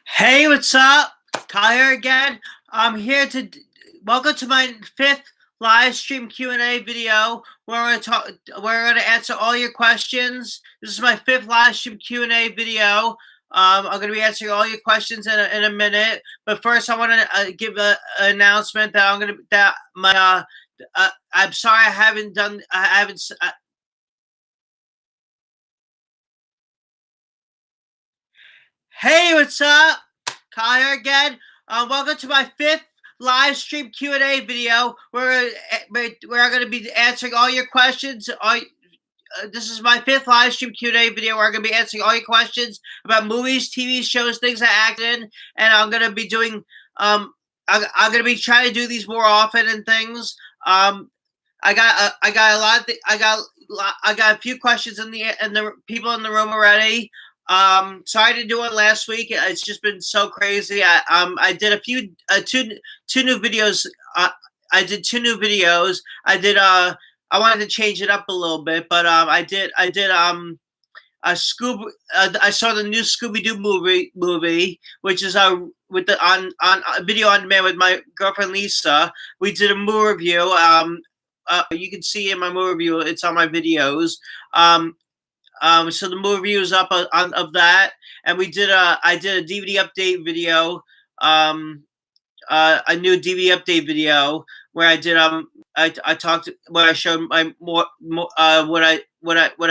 Hey, what's up? Kyle here again. I'm here to welcome to my fifth live stream Q&A video where we're gonna answer all your questions. This is my fifth live stream Q&A video. I'm gonna be answering all your questions in a minute, but first I want to give an announcement that I'm sorry I haven't done I haven't Hey, what's up? Kyle here again. Welcome to my fifth live stream Q&A video where we're going to be answering all your questions. This is my fifth live stream Q&A video where I'm going to be answering all your questions about movies, TV shows, things I act in, and I'm going to be doing. I'm going to be trying to do these more often and things. I got a lot. I got a few questions in the people in the room already. Sorry to do it last week. It's just been so crazy. I did a few two new videos. I did two new videos. I wanted to change it up a little bit, but I did a Scoob. I saw the new Scooby Doo movie, which is with the on video on demand with my girlfriend Lisa. We did a movie review. You can see in my movie review. It's on my videos. So the movie review is up of that, and I did a DVD update video, a new DVD update video where I talked when I showed my more what I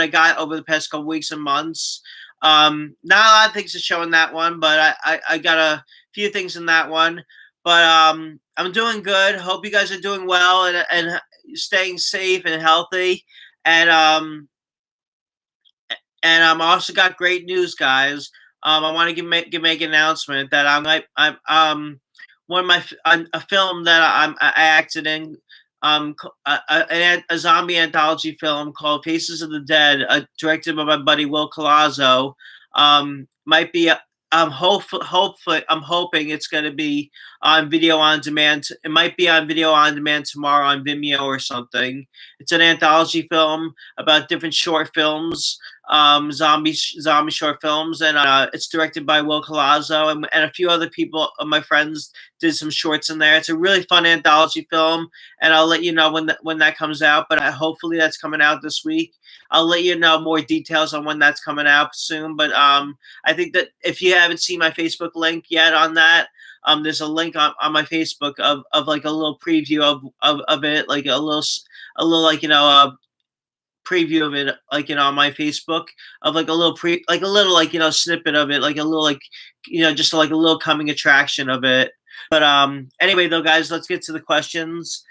got over the past couple weeks and months. Not a lot of things to show in that one, but I got a few things in that one. But I'm doing good. Hope you guys are doing well and staying safe and healthy. And I'm also got great news, guys. I want to make an announcement that I'm one of my a film that I acted in, a zombie anthology film called Faces of the Dead, directed by my buddy Will Colazzo. Might be I'm hoping it's going to be on video on demand. It might be on video on demand tomorrow on Vimeo or something. It's an anthology film about different short films, zombie short films, and it's directed by Will Colazzo and a few other people. My friends did some shorts in there. It's a really fun anthology film, and I'll let you know when that comes out. But hopefully that's coming out this week. I'll let you know more details on when that's coming out soon. But I think that if you haven't seen my Facebook link yet on that, there's a link on my Facebook of like a little preview of it, like a little like preview of it, like on my Facebook, of like a little like snippet of it, like a little like just like a little coming attraction of it. But anyway though, guys, let's get to the questions.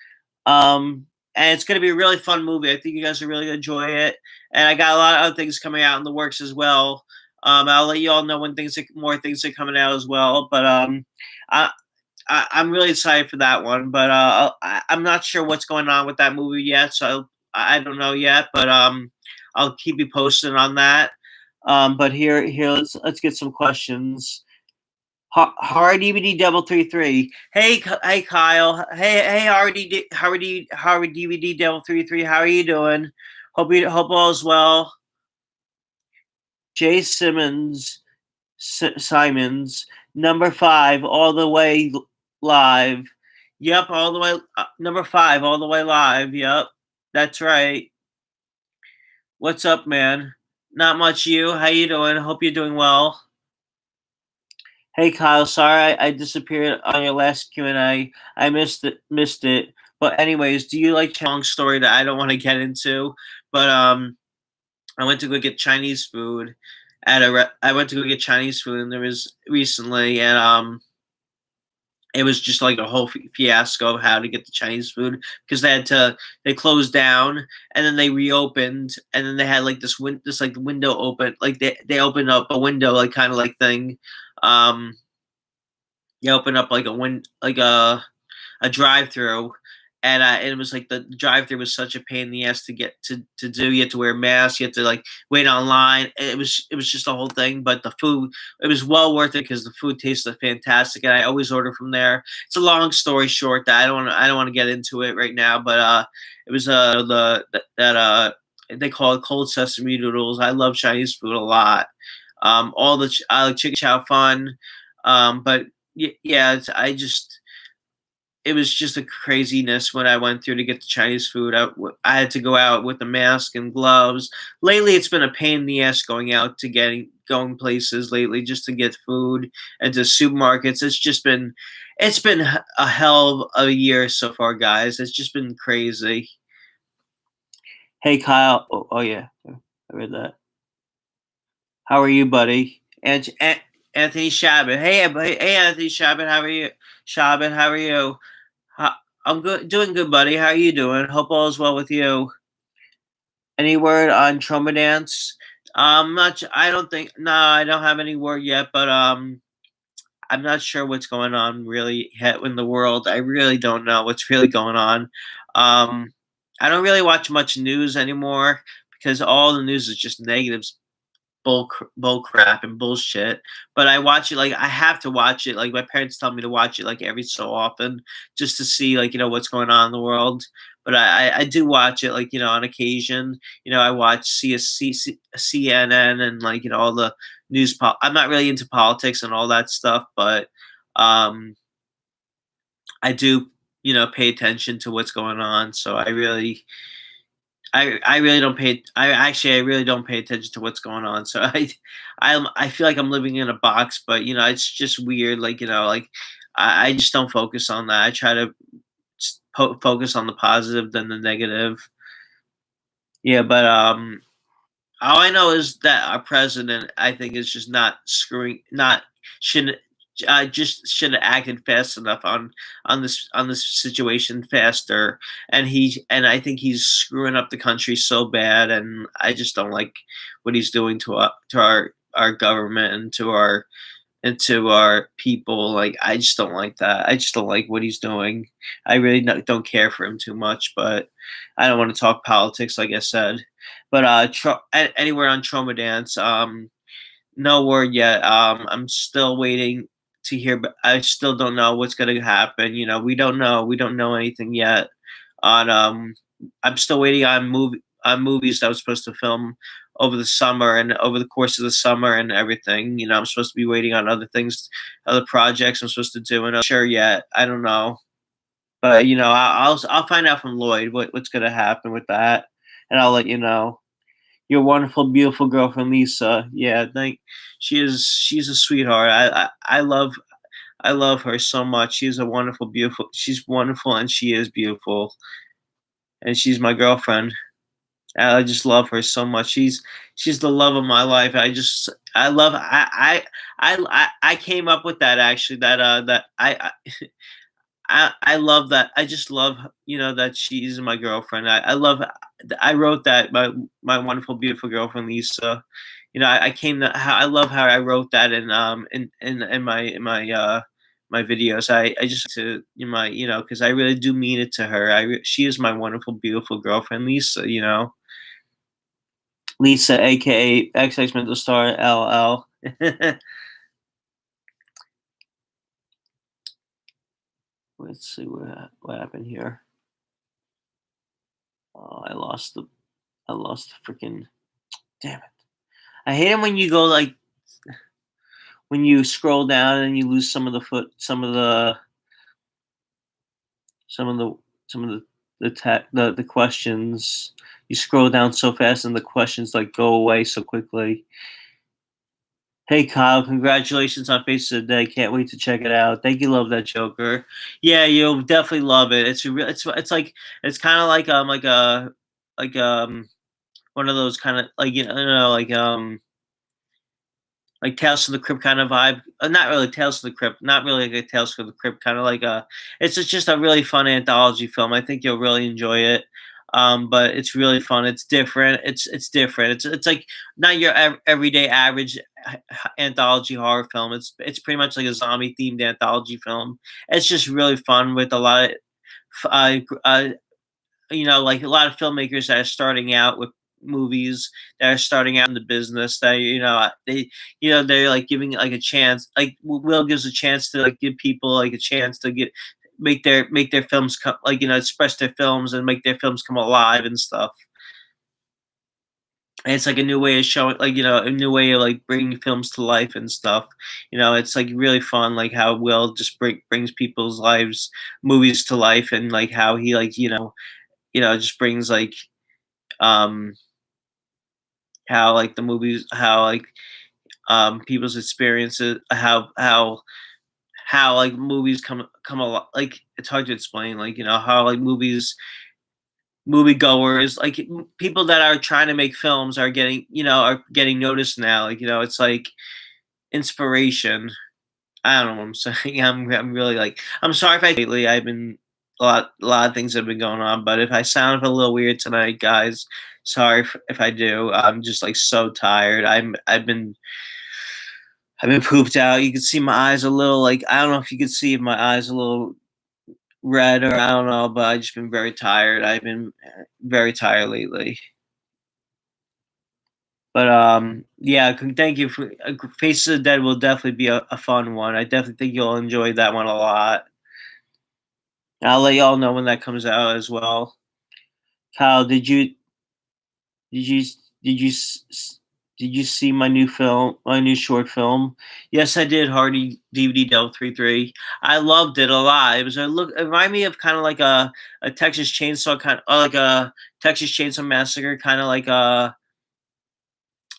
And it's going to be a really fun movie. I think you guys will really enjoy it. And I got a lot of other things coming out in the works as well. I'll let you all know when more things are coming out as well. But I'm really excited for that one. But I'm not sure what's going on with that movie yet, so I don't know yet. But I'll keep you posted on that. But here, let's get some questions. Hard DVD Devil 33. Hey Kyle. Hey Hard DVD Devil 33. How are you doing? Hope all is well. Jay Simmons, Simons, number 5, all the way live. Yep, all the way. Number 5, all the way live. Yep, that's right. What's up, man? Not much. You? How you doing? Hope you're doing well. Hey Kyle, sorry I disappeared on your last Q&A. I missed it. But anyways, do you like a long story that I don't want to get into? But I went to go get Chinese food I went to go get Chinese food, and there was recently, and it was just like a whole fiasco of how to get the Chinese food because they closed down and then they reopened, and then they had like this like window open, like they opened up a window like kind of like thing. You open up like a drive-through, and it was like the drive-through was such a pain in the ass to get to do. You had to wear a mask. You had to like wait online. It was just the whole thing. But the food, it was well worth it because the food tasted fantastic, and I always order from there. It's a long story short that I don't want to get into it right now. But it was they call it cold sesame noodles. I love Chinese food a lot. All the chicken chow fun. But yeah, it was just a craziness when I went through to get the Chinese food. I had to go out with a mask and gloves. Lately, it's been a pain in the ass going places lately just to get food and to supermarkets. It's been a hell of a year so far, guys. It's just been crazy. Hey, Kyle. Oh yeah, I read that. How are you, buddy? Anthony Shabbat. Hey, Anthony Shabbat. How are you? Shabbat, how are you? Ho I'm good, doing good, buddy. How are you doing? Hope all is well with you. Any word on Trauma Dance? Not. I don't think. No, I don't have any word yet. But I'm not sure what's going on really yet in the world. I really don't know what's really going on. Um, I don't really watch much news anymore because all the news is just negatives, bull crap and bullshit. But I watch it, like, I have to watch it. Like, my parents tell me to watch it like every so often just to see, like, what's going on in the world. But I do watch it, like, on occasion. I watch CNN and, like, all the I'm not really into politics and all that stuff, but um I do, pay attention to what's going on. So I really don't pay. I really don't pay attention to what's going on. So I feel like I'm living in a box, but it's just weird. Like I just don't focus on that. I try to focus on the positive than the negative. Yeah, but all I know is that our president, I think, is just not screwing, not shouldn't. Just should have acted fast enough on this situation faster, and I think he's screwing up the country so bad, and I just don't like what he's doing to our government and to our people. Like, I just don't like that. I just don't like what he's doing. I really don't care for him too much, but I don't want to talk politics, like I said. But anywhere on Trauma Dance, no word yet. I'm still waiting to hear, but I still don't know what's going to happen. We don't know. We don't know anything yet. On I'm still waiting on movies that I was supposed to film over the summer and over the course of the summer and everything. I'm supposed to be waiting on other things, other projects I'm supposed to do, and I'm not sure yet. I don't know, but I'll find out from Lloyd what's going to happen with that, and I'll let you know. Your wonderful, beautiful girlfriend, Lisa. Yeah, she's a sweetheart. I love her so much. She's a wonderful, beautiful. She's wonderful, and she is beautiful, and she's my girlfriend. I just love her so much. She's the love of my life. I love. I came up with that actually. That I love that. I just love, that she's my girlfriend. I wrote that, my wonderful, beautiful girlfriend, Lisa. I love how I wrote that in my videos. I just to in my, because I really do mean it to her. She is my wonderful, beautiful girlfriend, Lisa. Lisa, aka XX Mental Star LL. Let's see what happened here. Oh, I lost the freaking. Damn it! I hate it when you go like when you scroll down and you lose some of the some of the questions. You scroll down so fast and the questions like go away so quickly. Hey Kyle, congratulations on Face of the Day. Can't wait to check it out. Thank you, love that Joker. Yeah, you'll definitely love it. It's kind of like one of those kind of like Tales from the Crypt kind of vibe. Not really Tales from the Crypt. Not really like a Tales from the Crypt. Kind of like a. It's just a really fun anthology film. I think you'll really enjoy it. But it's really fun. It's different. It's different. It's like not your everyday average anthology horror film. It's pretty much like a zombie themed anthology film. It's just really fun with a lot of like a lot of filmmakers that are starting out with movies, that are starting out in the business, that they're like giving it like a chance. Like Will gives a chance to like give people like a chance to make their films come, like express their films and make their films come alive and stuff. And it's like a new way of showing, like, a new way of like bringing films to life and stuff. It's like really fun, like how Will just brings people's lives, movies to life, and like how he like just brings like um how like the movies, how like people's experiences, how like movies come a lot, like it's hard to explain, like how like moviegoers, like people that are trying to make films are getting noticed now, like it's like inspiration. I don't know what I'm saying. I'm really like, I'm sorry if I lately I've been a lot of things have been going on, but if I sound a little weird tonight, guys, sorry if I do. I'm just like so tired. I've been pooped out. You can see my eyes a little, like, I don't know if you can see if my eyes a little red, or I don't know, but I just been very tired. I've been very tired lately. But yeah, thank you for Faces of the Dead will definitely be a fun one. I definitely think you'll enjoy that one a lot. I'll let y'all know when that comes out as well. Kyle, did you did you did you see my new short film? Yes, I did. Hardy DVD Del 33. I loved it a lot. It reminded me of kind of like a Texas Chainsaw kind of, like a Texas Chainsaw Massacre, kind of like a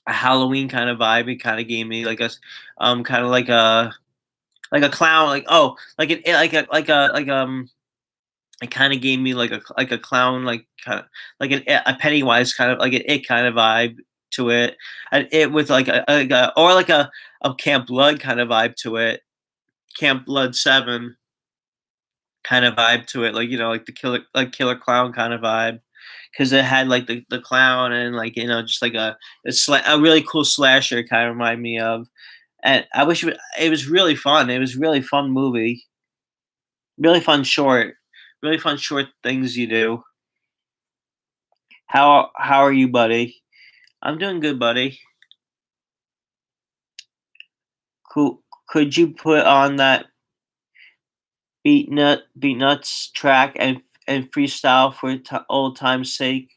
Halloween kind of vibe. It kind of gave me like kind of like a clown, like, oh, like an it kind of gave me like a clown, like kind of like a Pennywise, kind of like an It kind of vibe to it, and it with like a Camp Blood kind of vibe to it, Camp Blood 7 kind of vibe to it, like like the killer clown kind of vibe, because it had like the clown, and like just like a really cool slasher kind of remind me of. And I wish it was really fun. It was really fun movie, really fun short, really fun short things you do. How are you, buddy? I'm doing good, buddy. Cool. Could you put on that beat nuts track and freestyle for old time's sake?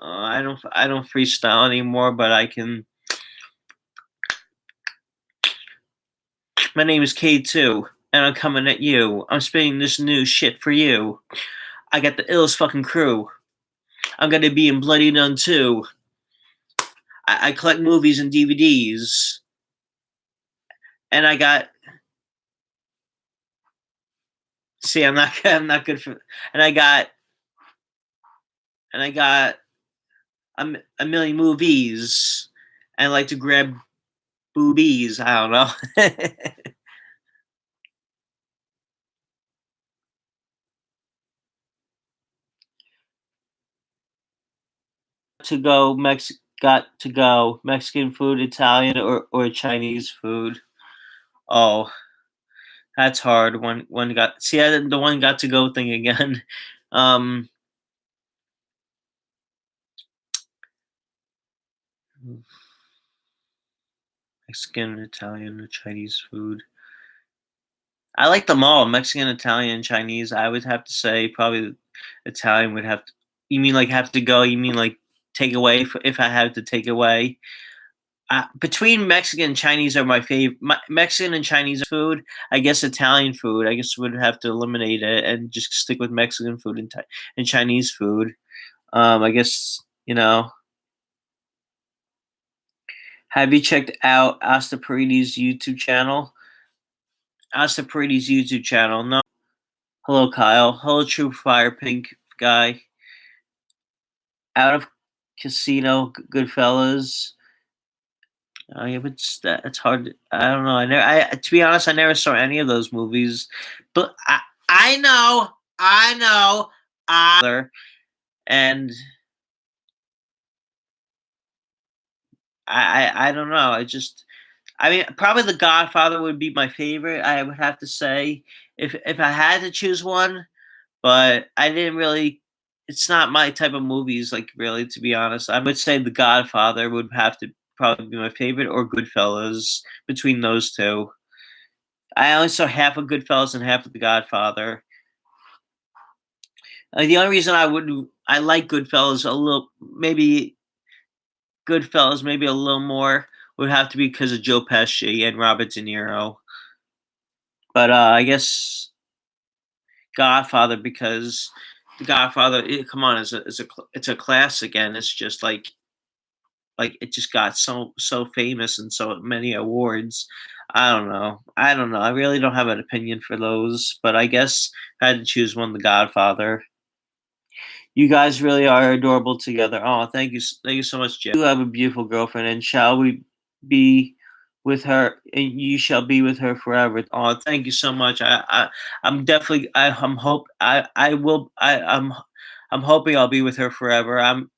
I don't freestyle anymore, but I can. My name is K2, and I'm coming at you. I'm spinning this new shit for you. I got the illest fucking crew. I'm gonna be in Bloody Nun 2. I collect movies and DVDs, and I got. See, I'm not. I'm not good for. And I got a million movies, and I like to grab boobies. I don't know. Got to go Mexican food, Italian, or Chinese food. Oh, that's hard. One got see the one got to go thing again. Um, Mexican, Italian, or Chinese food. I like them all. Mexican, Italian, Chinese. I would have to say probably Italian would have to. You mean like have to go? You mean like take away if I had to take away? Between Mexican and Chinese are my favorite. Mexican and Chinese food. I guess Italian food. I guess would have to eliminate it and just stick with Mexican food and Chinese food. I guess Have you checked out Asta Paridi's YouTube channel? Asta Paridi's YouTube channel. No. Hello, Kyle. Hello, True Fire Pink guy. Out of Casino, Goodfellas. Yeah, but it's hard. I don't know. To be honest, I never saw any of those movies, but I know, I know, and I don't know. I mean, probably The Godfather would be my favorite. I would have to say, if I had to choose one, but I didn't really. It's not my type of movies, like, really, to be honest. I would say The Godfather would have to probably be my favorite, or Goodfellas, between those two. I only saw half of Goodfellas and half of The Godfather. The only reason I like Goodfellas a little, maybe Goodfellas maybe a little more would have to be because of Joe Pesci and Robert De Niro. But I guess Godfather because The Godfather. Come on, it's a classic, and it's just like it just got so famous and so many awards. I don't know. I don't know. I really don't have an opinion for those, but I guess if I had to choose one, The Godfather. You guys really are adorable together. Oh, thank you so much, Jeff. You have a beautiful girlfriend, and shall we be with her? And you shall be with her forever. Oh, thank you so much. I'm definitely. I'm hope. I will. I'm hoping I'll be with her forever. I'm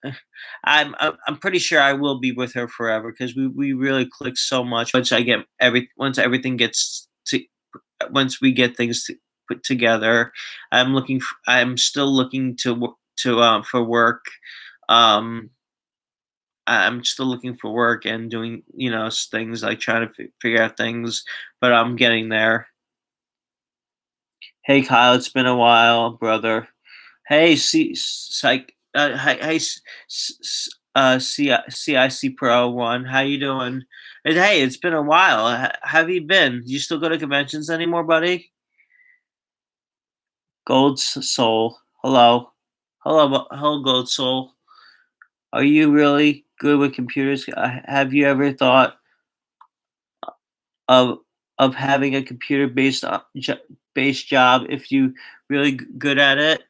pretty sure I will be with her forever because we really click so much. Once everything gets to once we get things put together, I'm still looking for work. Um, I'm still looking for work and doing things like trying to figure out things, but I'm getting there. Hey Kyle, it's been a while, brother. Hey, Psych. CIC Pro One. How you doing? And hey, it's been a while. Have you been? Do you still go to conventions anymore, buddy? Soul. Hello. Hello, Gold Soul. Are you really good with computers? Have you ever thought of having a computer based job if you really good at it?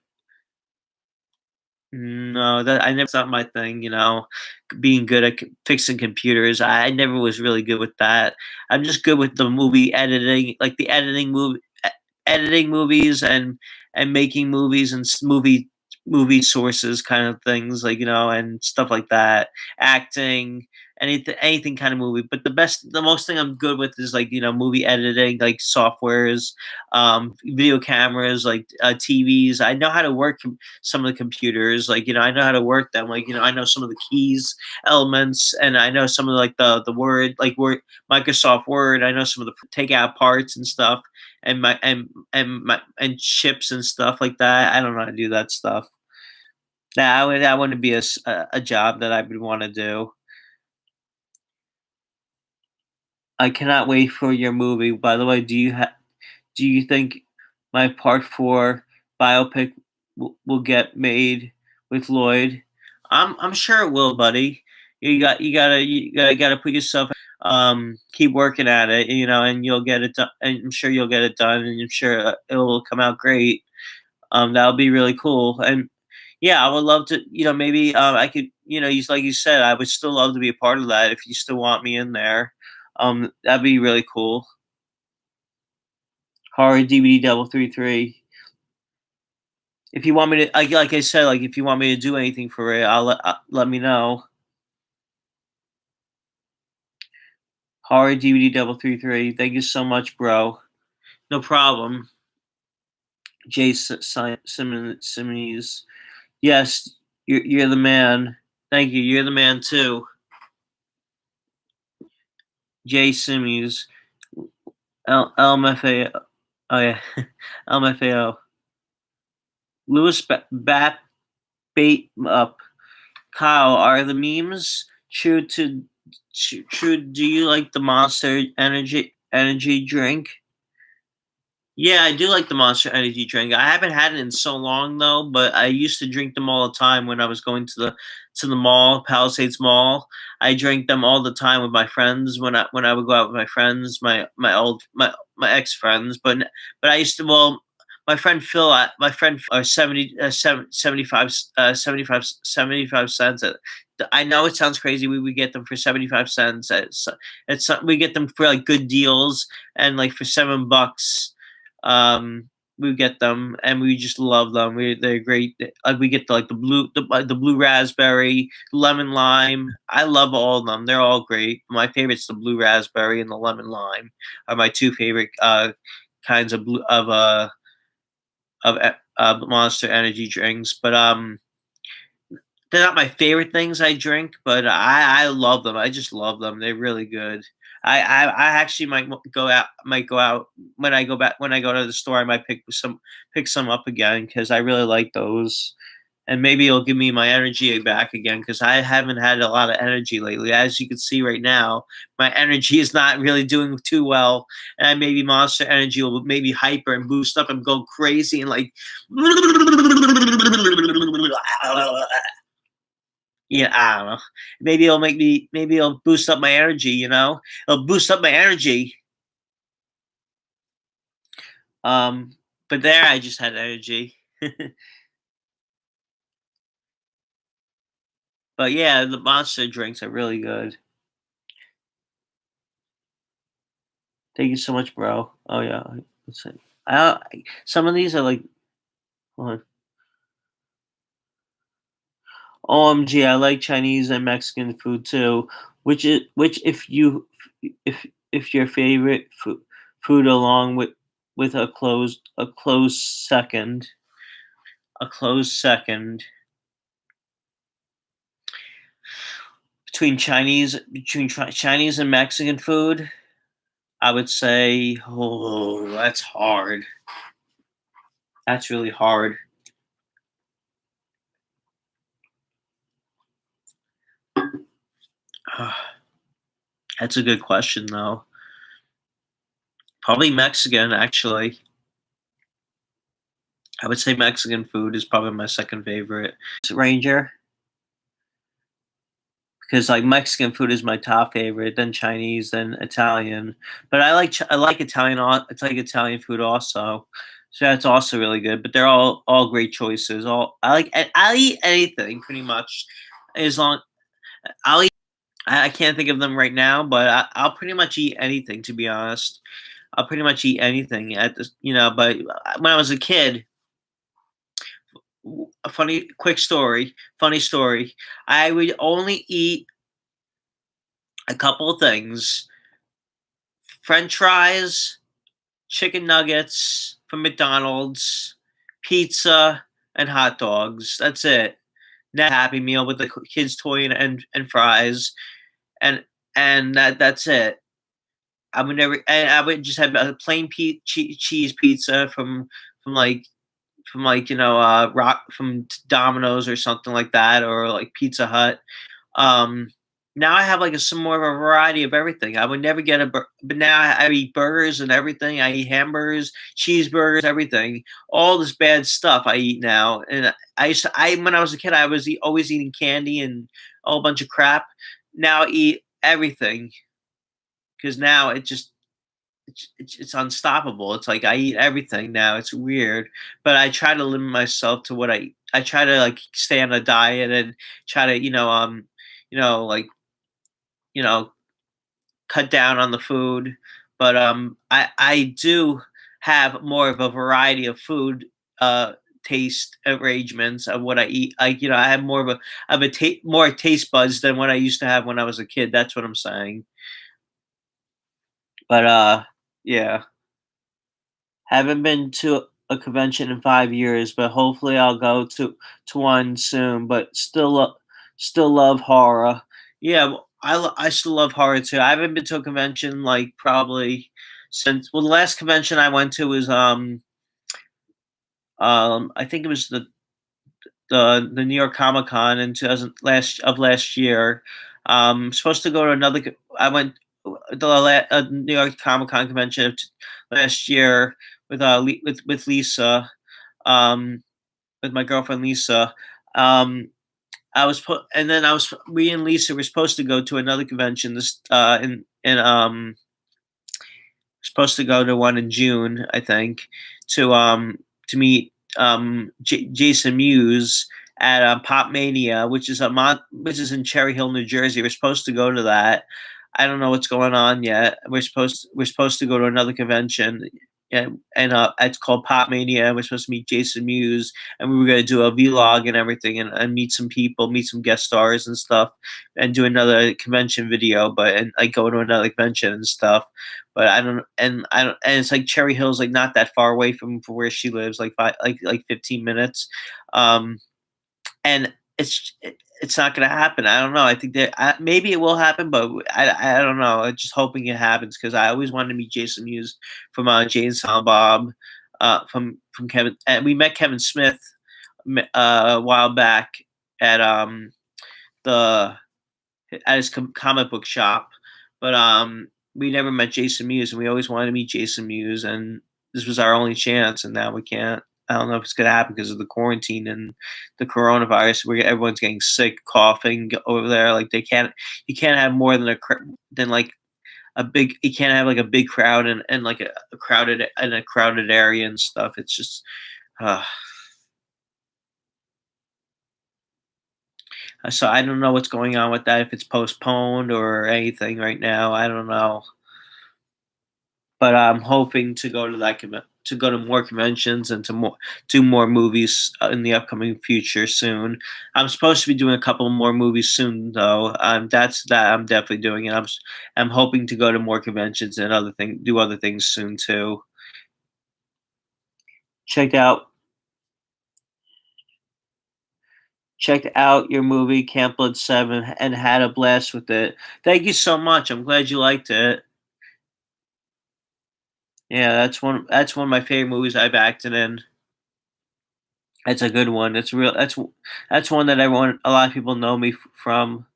No, that I never thought my thing, being good at fixing computers. I never was really good with that. I'm just good with the movie editing, like the editing movies and making movies and movie sources kind of things, like and stuff like that. Acting, anything kind of movie. But the most thing I'm good with is like movie editing, like softwares, video cameras, like TVs. I know how to work some of the computers, like I know how to work them, like I know some of the keys, elements, and I know some of like the word, like word Microsoft Word. I know some of the take out parts and stuff, and chips and stuff like that. I don't know how to do that stuff. That wouldn't be a job that I would want to do. I cannot wait for your movie. By the way, do you think my part 4 biopic will get made with Lloyd? I'm sure it will, buddy. You gotta put yourself, keep working at it, and you'll get it done. And I'm sure you'll get it done, and I'm sure it'll come out great. That would be really cool. And yeah, I would love to. Maybe I could. Like you said, I would still love to be a part of that if you still want me in there. That'd be really cool. Horror DVD double 33. If you want me to, like I said, like if you want me to do anything for it, let me know. Horror DVD double 33. Thank you so much, bro. No problem. Simmons. Yes, you're the man. Thank you. You're the man too. Jay Simmons. LMFA. Oh yeah, LMFAO. Lewis bait up. Kyle, are the memes true? Do you like the Monster energy drink? Yeah, I do like the Monster Energy drink. I haven't had it in so long though, but I used to drink them all the time when I was going to the mall, Palisades Mall. I drank them all the time with my friends when I would go out with my friends, my ex friends. But I used to my friend Phil, 75 cents. I know it sounds crazy. We would get them for 75 cents. We get them for like good deals, and like for $7, we get them and we just love them. They're great. Like we get the blue raspberry, lemon lime. I love all of them. They're all great. My favorite's the blue raspberry and the lemon lime are my two favorite kinds of Monster Energy drinks. But they're not my favorite things I drink, but I love them. I just love them. They're really good. I actually might go out when I go to the store. I might pick some up again because I really like those. and maybe it'll give me my energy back again because I haven't had a lot of energy lately. As you can see right now, my energy is not really doing too well, and maybe Monster Energy will maybe hyper and boost up and go crazy and like, yeah, I don't know. Maybe it'll boost up my energy. It'll boost up my energy. Um, but there, I just had energy. But yeah, the Monster drinks are really good. Thank you so much, bro. Oh yeah, let's see. Some of these are like, hold on. OMG, I like Chinese and Mexican food too. Which if your favorite food along with a close second Chinese and Mexican food. I would say, oh, that's hard. That's really hard. That's a good question though. Probably Mexican, actually. I would say Mexican food is probably my second favorite. Ranger, because like Mexican food is my top favorite, then Chinese, then Italian. But I like Italian food also. So that's also really good. But they're all great choices. All I'll eat anything pretty much as long I'll eat. I can't think of them right now, but I'll pretty much eat anything. To be honest, I'll pretty much eat anything at this. But when I was a kid, a funny story. I would only eat a couple of things: French fries, chicken nuggets from McDonald's, pizza, and hot dogs. That's it. Happy Meal with the kids' toy and fries, and that's it. I would just have a plain cheese pizza from rock from Domino's or something like that, or like Pizza Hut. Um, Now I have like some more of a variety of everything. I would never get but now I eat burgers and everything. I eat hamburgers, cheeseburgers, everything. All this bad stuff I eat now. And I when I was a kid, I was always eating candy and a whole bunch of crap. Now I eat everything because now it's unstoppable. It's like I eat everything now. It's weird, but I try to limit myself to what I eat. I try to like stay on a diet and try to like you know cut down on the food. But I do have more of a variety of food taste arrangements of what I eat. Like I have more of a more taste buds than what I used to have when I was a kid. That's what I'm saying. But yeah. Haven't been to a convention in 5 years, but hopefully I'll go to one soon, but still love horror. Yeah, I still love horror too. I haven't been to a convention, like, probably since the last convention I went to was, I think it was the New York Comic Con in 2000 last year. Supposed to go to another. I went New York Comic Con convention last year with Lisa, um, with my girlfriend Lisa. Um, I was put, and then I was we and Lisa were supposed to go to another convention in supposed to go to one in June, I think, to meet Jason Mewes at Pop Mania, which is in Cherry Hill, New Jersey. We're supposed to go to that. I don't know what's going on yet. We're supposed to go to another convention, and it's called Pop Mania. We're supposed to meet Jason Mewes, and we were going to do a vlog and everything, and meet some people, meet some guest stars and stuff, and do another convention video, and like go to another convention and stuff. But and it's like Cherry Hill's like not that far away from where she lives, like 15 minutes. Um, and it's not going to happen. I don't know. I think that maybe it will happen, but I don't know. I'm just hoping it happens because I always wanted to meet Jason Mewes from Jay and Silent Bob, from Kevin, and we met Kevin Smith a while back at the at his comic book shop, but we never met Jason Mewes, and we always wanted to meet Jason Mewes, and this was our only chance, and now we can't. I don't know if it's gonna happen because of the quarantine and the coronavirus. Where everyone's getting sick, coughing over there. Like they can't, you can't have more than than like a big. You can't have like a big crowd and like a crowded area and stuff. It's just. Uh, so I don't know what's going on with that. If it's postponed or anything right now, I don't know. But I'm hoping to go to to go to more conventions and to do more movies in the upcoming future soon. I'm supposed to be doing a couple more movies soon though. That's that I'm definitely doing it. I'm hoping to go to more conventions and do other things soon too. Check out checked out your movie Camp Blood 7 and had a blast with it. Thank you so much. I'm glad you liked it. Yeah, that's one of my favorite movies I've acted in. It's a good one. That's one that everyone a lot of people know me from.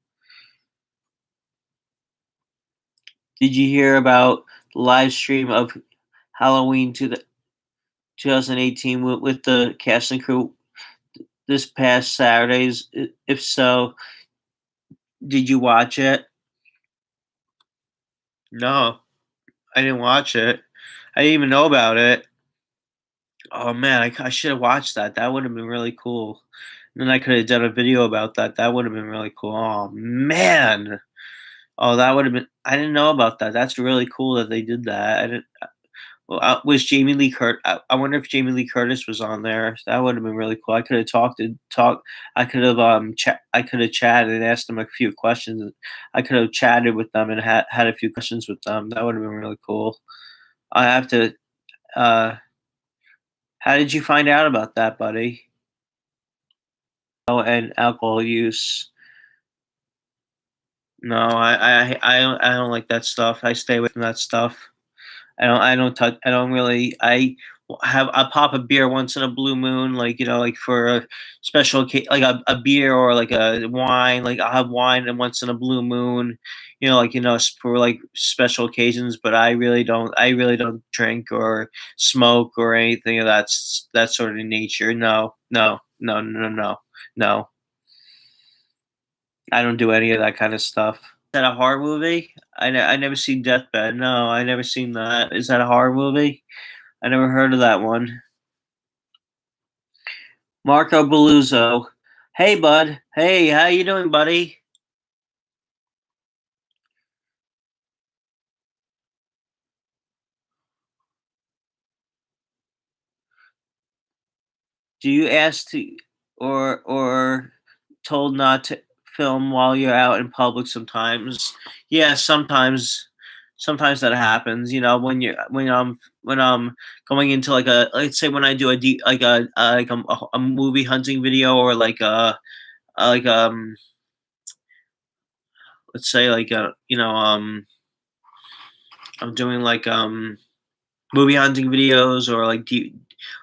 Did you hear about the live stream of Halloween to the 2018 with the cast and crew this past Saturdays? If so, did you watch it? No, I didn't watch it. I didn't even know about it. Oh man, I should have watched that. That would have been really cool. And then I could have done a video about that. That would have been really cool. Oh man. Oh, that would have been. I didn't know about that. That's really cool that they did that. I didn't. Well, was Jamie Lee Curtis? I wonder if Jamie Lee Curtis was on there. That would have been really cool. I could have talked. I could have I could have chatted and asked them a few questions. I could have chatted with them and had a few questions with them. That would have been really cool. I have to. Uh, how did you find out about that, buddy? Oh, and alcohol use. No, I don't like that stuff. I stay away from that stuff. I don't touch. I don't really. I pop a beer once in a blue moon, like like for a special like a beer or like a wine. Like I'll have wine and once in a blue moon, like for like special occasions. But I really don't. I really don't drink or smoke or anything of that sort of nature. No, no, no, no, no, no. I don't do any of that kind of stuff. Is that a horror movie? I never seen Deathbed. No, I never seen that. Is that a horror movie? I never heard of that one. Marco Beluzzo. Hey, bud. Hey, how you doing, buddy? Do you ask to or told not to film while you're out in public sometimes? Yeah, sometimes that happens, when I'm going into like a let's say when I do a deep a movie hunting video or like let's say like I'm doing like movie hunting videos or like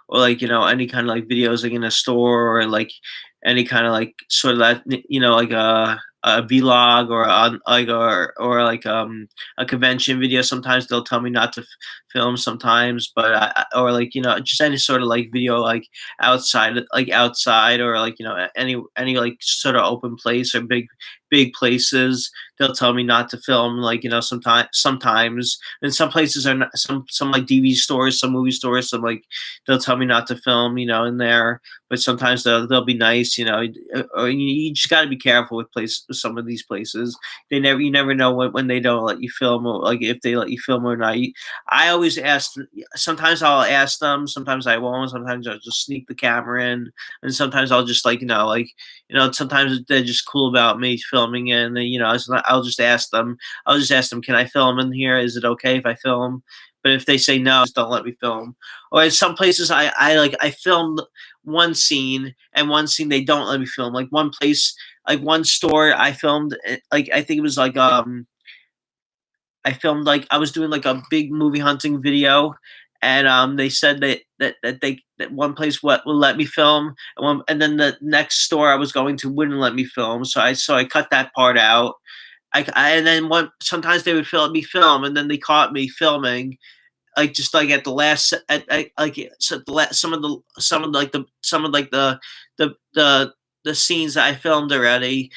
or like any kind of like videos like in a store or like any kind of like sort of that like a vlog or on like or like a convention video. Sometimes they'll tell me not to film sometimes, but or like just any sort of like video like outside or like any like sort of open place or big places. They'll tell me not to film like sometimes and some places are not, some like DVD stores, some movie stores, some like they'll tell me not to film, in there. But sometimes they'll be nice, or you just got to be careful with some of these places. You never know when they don't let you film or like if they let you film or not. I always ask. Sometimes I'll ask them. Sometimes I won't. Sometimes I'll just sneak the camera in, and sometimes I'll just sometimes they're just cool about me filming it, and then I'll just ask them. I'll just ask them, can I film in here? Is it okay if I film? But if they say no, just don't let me film. Or in some places, I filmed one scene, and one scene they don't let me film. Like one place, like one store, I filmed. Like I think it was I filmed like I was doing like a big movie hunting video, and they said that one place will let me film, and then the next store I was going to wouldn't let me film, so I cut that part out. And then one sometimes they would film me film, and then they caught me filming, like just like at the last at like so the last, some of like the the the scenes that I filmed already.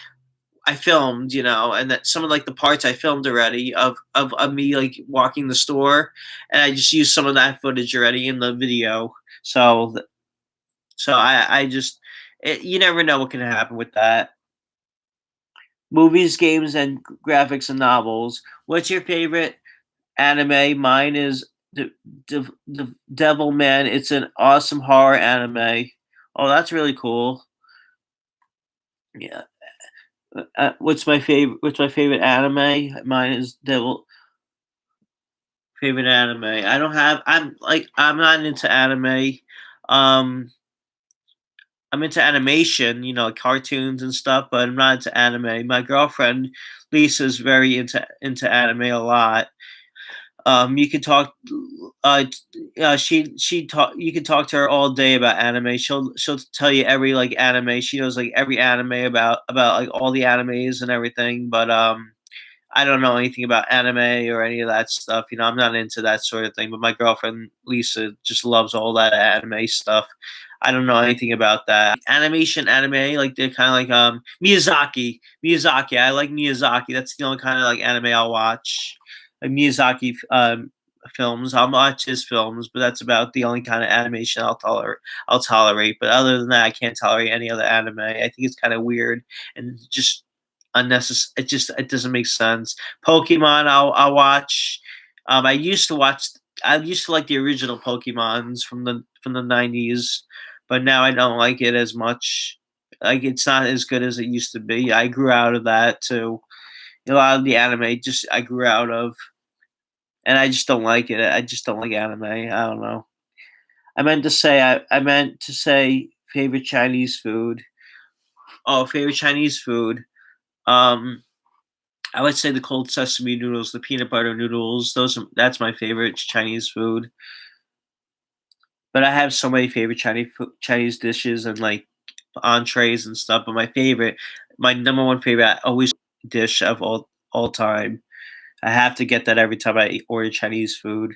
I filmed, and that some of like the parts I filmed already of me like walking the store, and I just used some of that footage already in the video. So I just you never know what can happen with that. Movies, games, and graphics and novels. What's your favorite anime? Mine is the Devil Man. It's an awesome horror anime. Oh, that's really cool. Yeah. What's my favorite anime? Mine is Devil. Favorite anime. I don't have. I'm not into anime. Um, I'm into animation, cartoons and stuff, but I'm not into anime. My girlfriend Lisa's very into anime a lot. You can talk. She talk. You can talk to her all day about anime. She'll tell you every like anime. She knows like every anime about like all the animes and everything. But I don't know anything about anime or any of that stuff. I'm not into that sort of thing. But my girlfriend Lisa just loves all that anime stuff. I don't know anything about that. Animation, anime, like they're kind of like Miyazaki. Miyazaki, I like Miyazaki. That's the only kind of like anime I'll watch. Like Miyazaki films, I'll watch his films, but that's about the only kind of animation I'll tolerate. But other than that, I can't tolerate any other anime. I think it's kind of weird and just unnecessary. It doesn't make sense. Pokemon, I'll watch. I used to watch. I used to like the original Pokemons from the '90s, but now I don't like it as much. Like it's not as good as it used to be. I grew out of that too. A lot of the anime just I grew out of, and I just don't like it. I just don't like anime. I don't know. I meant to say favorite Chinese food. Oh, favorite Chinese food. Um, I would say the cold sesame noodles, the peanut butter noodles. That's my favorite Chinese food. But I have so many favorite Chinese dishes and like entrees and stuff. But my number one favorite, always dish of all time. I have to get that every time I order Chinese food.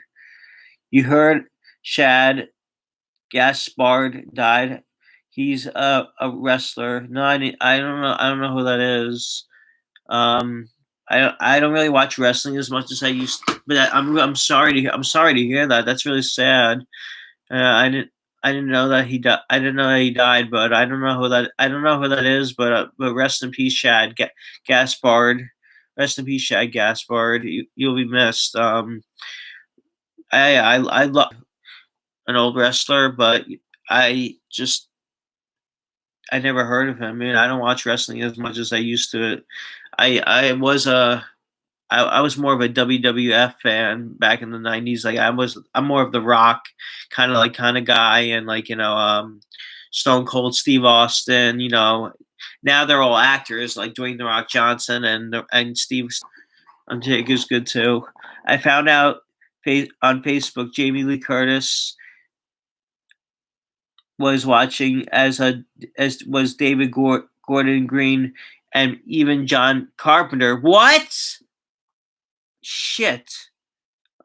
You heard Shad Gaspard died. He's a wrestler. No, I don't know. I don't know who that is. Um, I don't really watch wrestling as much as I used to, but I'm sorry to hear that. That's really sad. I didn't know that he died. I didn't know that he died, but I don't know who that is. But rest in peace, Gaspard. Rest in peace, Shad Gaspard. You'll be missed. I love an old wrestler, but I just I never heard of him. I mean, I don't watch wrestling as much as I used to. I was I was more of a WWF fan back in the '90s. Like I'm more of the Rock kind of guy, and like Stone Cold Steve Austin. Now they're all actors like Dwayne the Rock Johnson and Steve Undertaker's good too. I found out on Facebook Jamie Lee Curtis was watching as was David Gordon Green and even John Carpenter. What? Shit.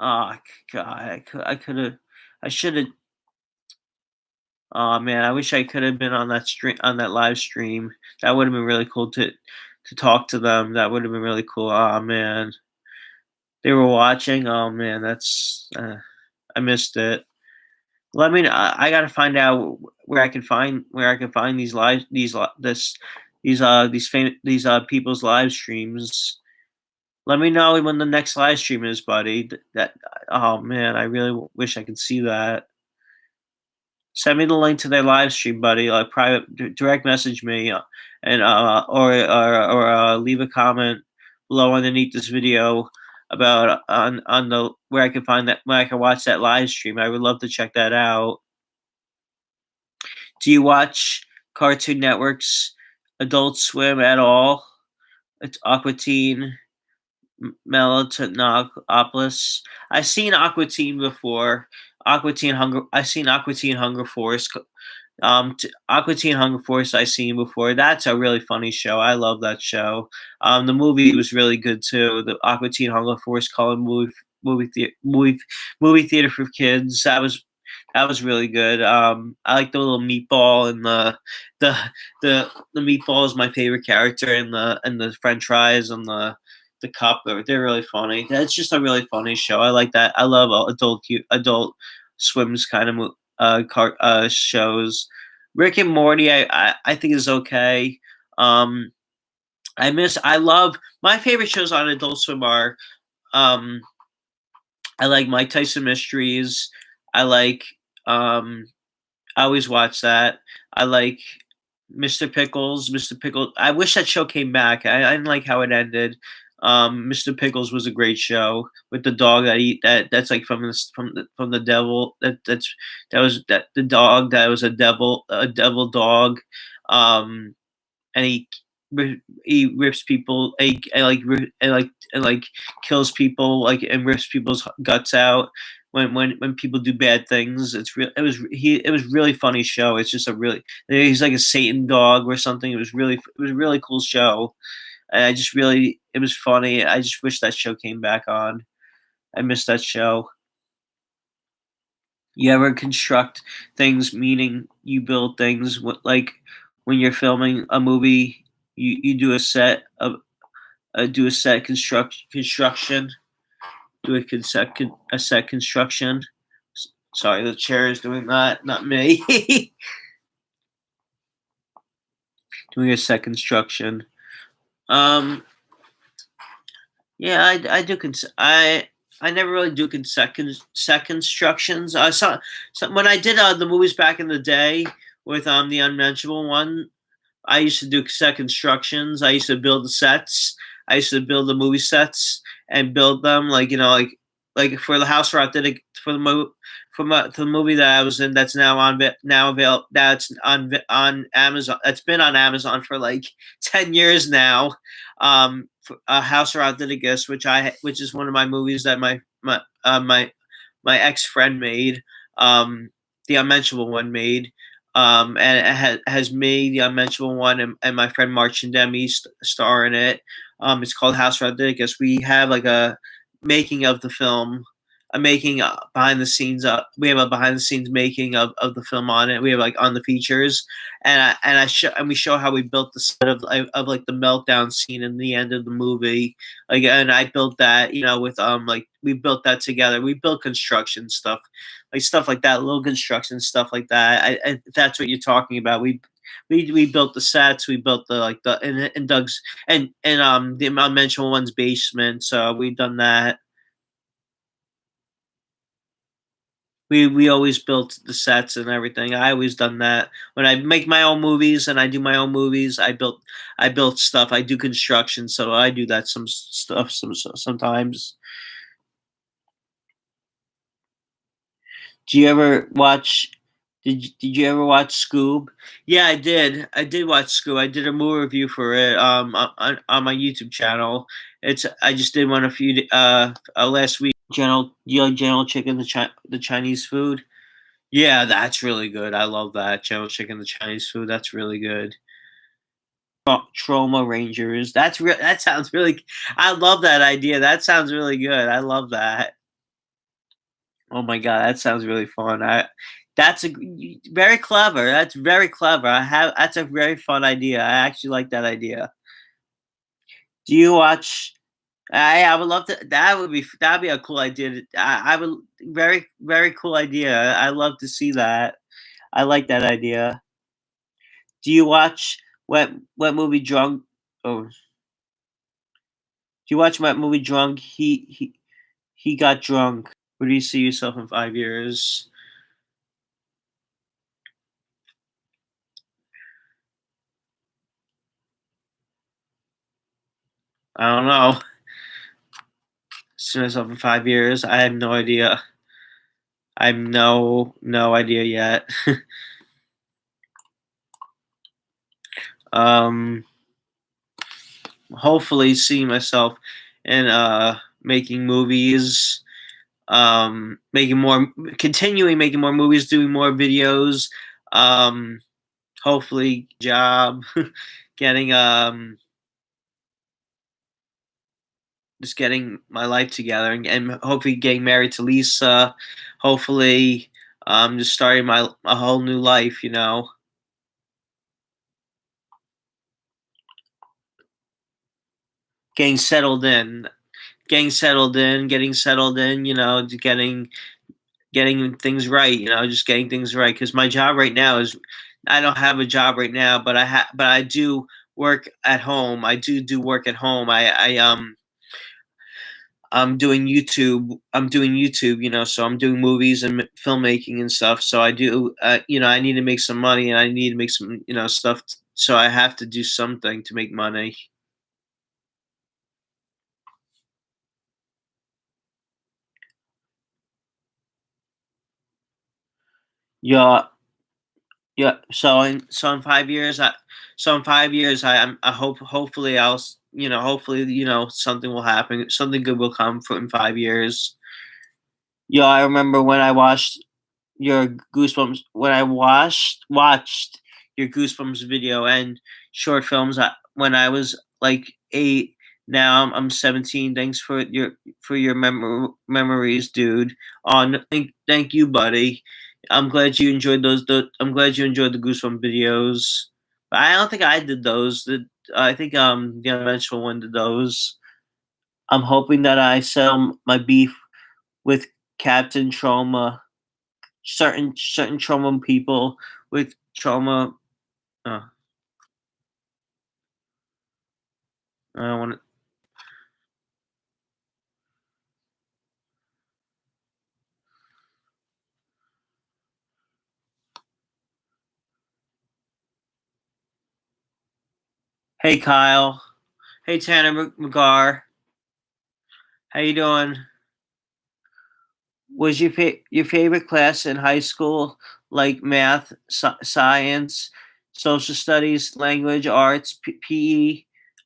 Oh god, I could have I should have oh man, I wish I could have been on that live stream. That would have been really cool to talk to them. That would have been really cool. Oh man. They were watching. Oh man, that's I missed it. Let me know. I got to find out where I can find these live these people's live streams. Let me know when the next live stream is, buddy. That oh man, I really wish I could see that. Send me the link to their live stream, buddy. Like direct message me, and leave a comment below underneath this video about on the where I can find that where I can watch that live stream. I would love to check that out. Do you watch Cartoon Network's Adult Swim at all? It's Aqua Teen, Melatonopolis. I've seen Aqua Teen before. I seen Aqua Teen Hunger Force. Aqua Teen Hunger Force I seen before. That's a really funny show. I love that show. The movie was really good too. The Aqua Teen Hunger Force calling movie the, movie theater for kids. That was really good. I like the little meatball and the the meatball is my favorite character, and the French fries and the cup. They're really funny. That's just a really funny show. I like that. I love adult swims kind of shows. Rick and Morty, I think is okay. Um, I love my favorite shows on Adult Swim are um, I like Mike Tyson Mysteries. I like um, I always watch that. I like Mr. Pickles. Mr. Pickles. I wish that show came back. I didn't like how it ended. Mr. Pickles was a great show with the dog that eat that. That's like from the devil. That the dog that was a devil dog. Um, and he rips people, and like kills people, like and rips people's guts out when people do bad things. It was really funny show. It's just a really he's like a Satan dog or something. It was a really cool show. And I just really it was funny. I just wish that show came back on. I missed that show. You ever construct things, meaning you build things like when you're filming a movie, you do a set of do a set construction, do a set construction. Sorry, the chair is doing that, not me. Doing a set construction. Um, yeah, I do. I never really do set constructions. When I did the movies back in the day with the Unmentionable one, I used to do set constructions. I used to build the sets. I used to build the movie sets and build them like for the house where I did it for the movie that I was in. That's now now available. That's on Amazon. That's been on Amazon for like 10 years now. A house around Leviticus, which is one of my movies that my ex friend made, the Unmentionable one made, and it has me, the Unmentionable one, and my friend Mark Demi star in it. It's called House around Leviticus. We have like a making of the film, a making behind the scenes. We have a behind the scenes making of the film on it. We have like on the features, and we show how we built the set of like the meltdown scene in the end of the movie. Like, and I built that, with like we built that together. We built construction stuff, like stuff like that, little construction stuff like that. If that's what you're talking about. We built the sets. We built the like the and Doug's and the unmentionable one's basement. So we've done that. We always built the sets and everything. I always done that. When I make my own movies and I do my own movies, I built stuff. I do construction, so I do that some stuff sometimes. Do you ever watch? Did you ever watch Scoob? Yeah, I did. I did watch Scoob. I did a movie review for it on my YouTube channel. I just did one a few last week. General Chicken, the Chinese food. Yeah, that's really good. I love that General Chicken, the Chinese food. That's really good. Trauma Rangers. That sounds really. I love that idea. That sounds really good. I love that. Oh my god, that sounds really fun. That's very clever. That's very clever. That's a very fun idea. I actually like that idea. Do you watch? I would love to. That'd be a cool idea. I would very cool idea. I love to see that. I like that idea. Do you watch what movie drunk? Oh, do you watch what movie drunk? He got drunk. Where do you see yourself in 5 years? I don't know. See myself in 5 years. I have no idea. I have no idea yet. um, Hopefully, see myself in making movies. making more, continuing making more movies, doing more videos. Um, hopefully, job, getting just getting my life together, and hopefully getting married to Lisa. Hopefully, just starting my a whole new life. Getting settled in, getting settled in. Getting things right. Just getting things right. Because my job right now is, I don't have a job right now, but I do work at home. I do work at home. I'm doing YouTube. So I'm doing movies and filmmaking and stuff. So I do. I need to make some money, and I need to make some, stuff. So I have to do something to make money. Yeah, yeah. So in 5 years, I hope, hopefully hopefully, something will happen. Something good will come in 5 years. Yeah, I remember when I watched your Goosebumps when I watched your Goosebumps video and short films, when I was like 8. Now I'm 17. Thanks for your memories, dude. Thank you, buddy. I'm glad you enjoyed I'm glad you enjoyed the Goosebumps videos. But I don't think I did those. I think the eventual one did those. I'm hoping that I sell my beef with Captain Trauma, certain trauma people with trauma. Uh, I don't want to. Hey, Kyle. Hey, Tanner McGar. How you doing? Was your favorite class in high school like math, science, social studies, language, arts, PE,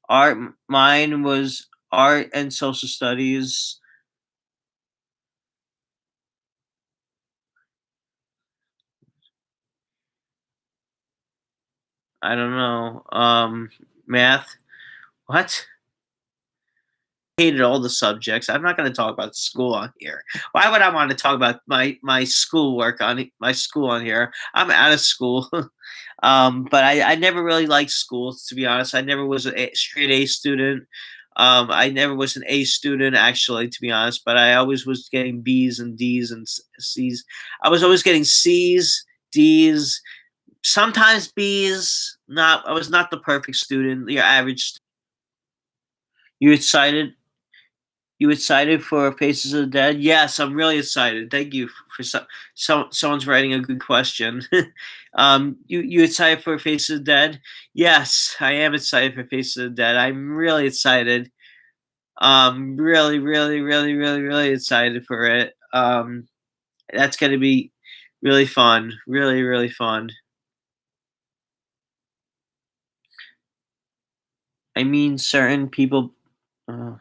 art? Mine was art and social studies. I don't know. Math. What? Hated all the subjects. I'm not going to talk about school on here. Why would I want to talk about my schoolwork on my school on here? I'm out of school. But I never really liked school, to be honest. I never was a straight A student. I never was an A student, actually, to be honest. But I always was getting B's and D's and C's. I was always getting C's, D's, sometimes B's. Not I was not the perfect student, your average. You excited? You excited for Faces of the Dead? Yes, I'm really excited. Thank you for someone's writing a good question. You excited for Faces of the Dead? Yes, I am excited for Faces of the Dead. I'm really excited. Really, really, really, really, really excited for it. That's gonna be really fun. Really, really fun. I mean, certain people. Uh,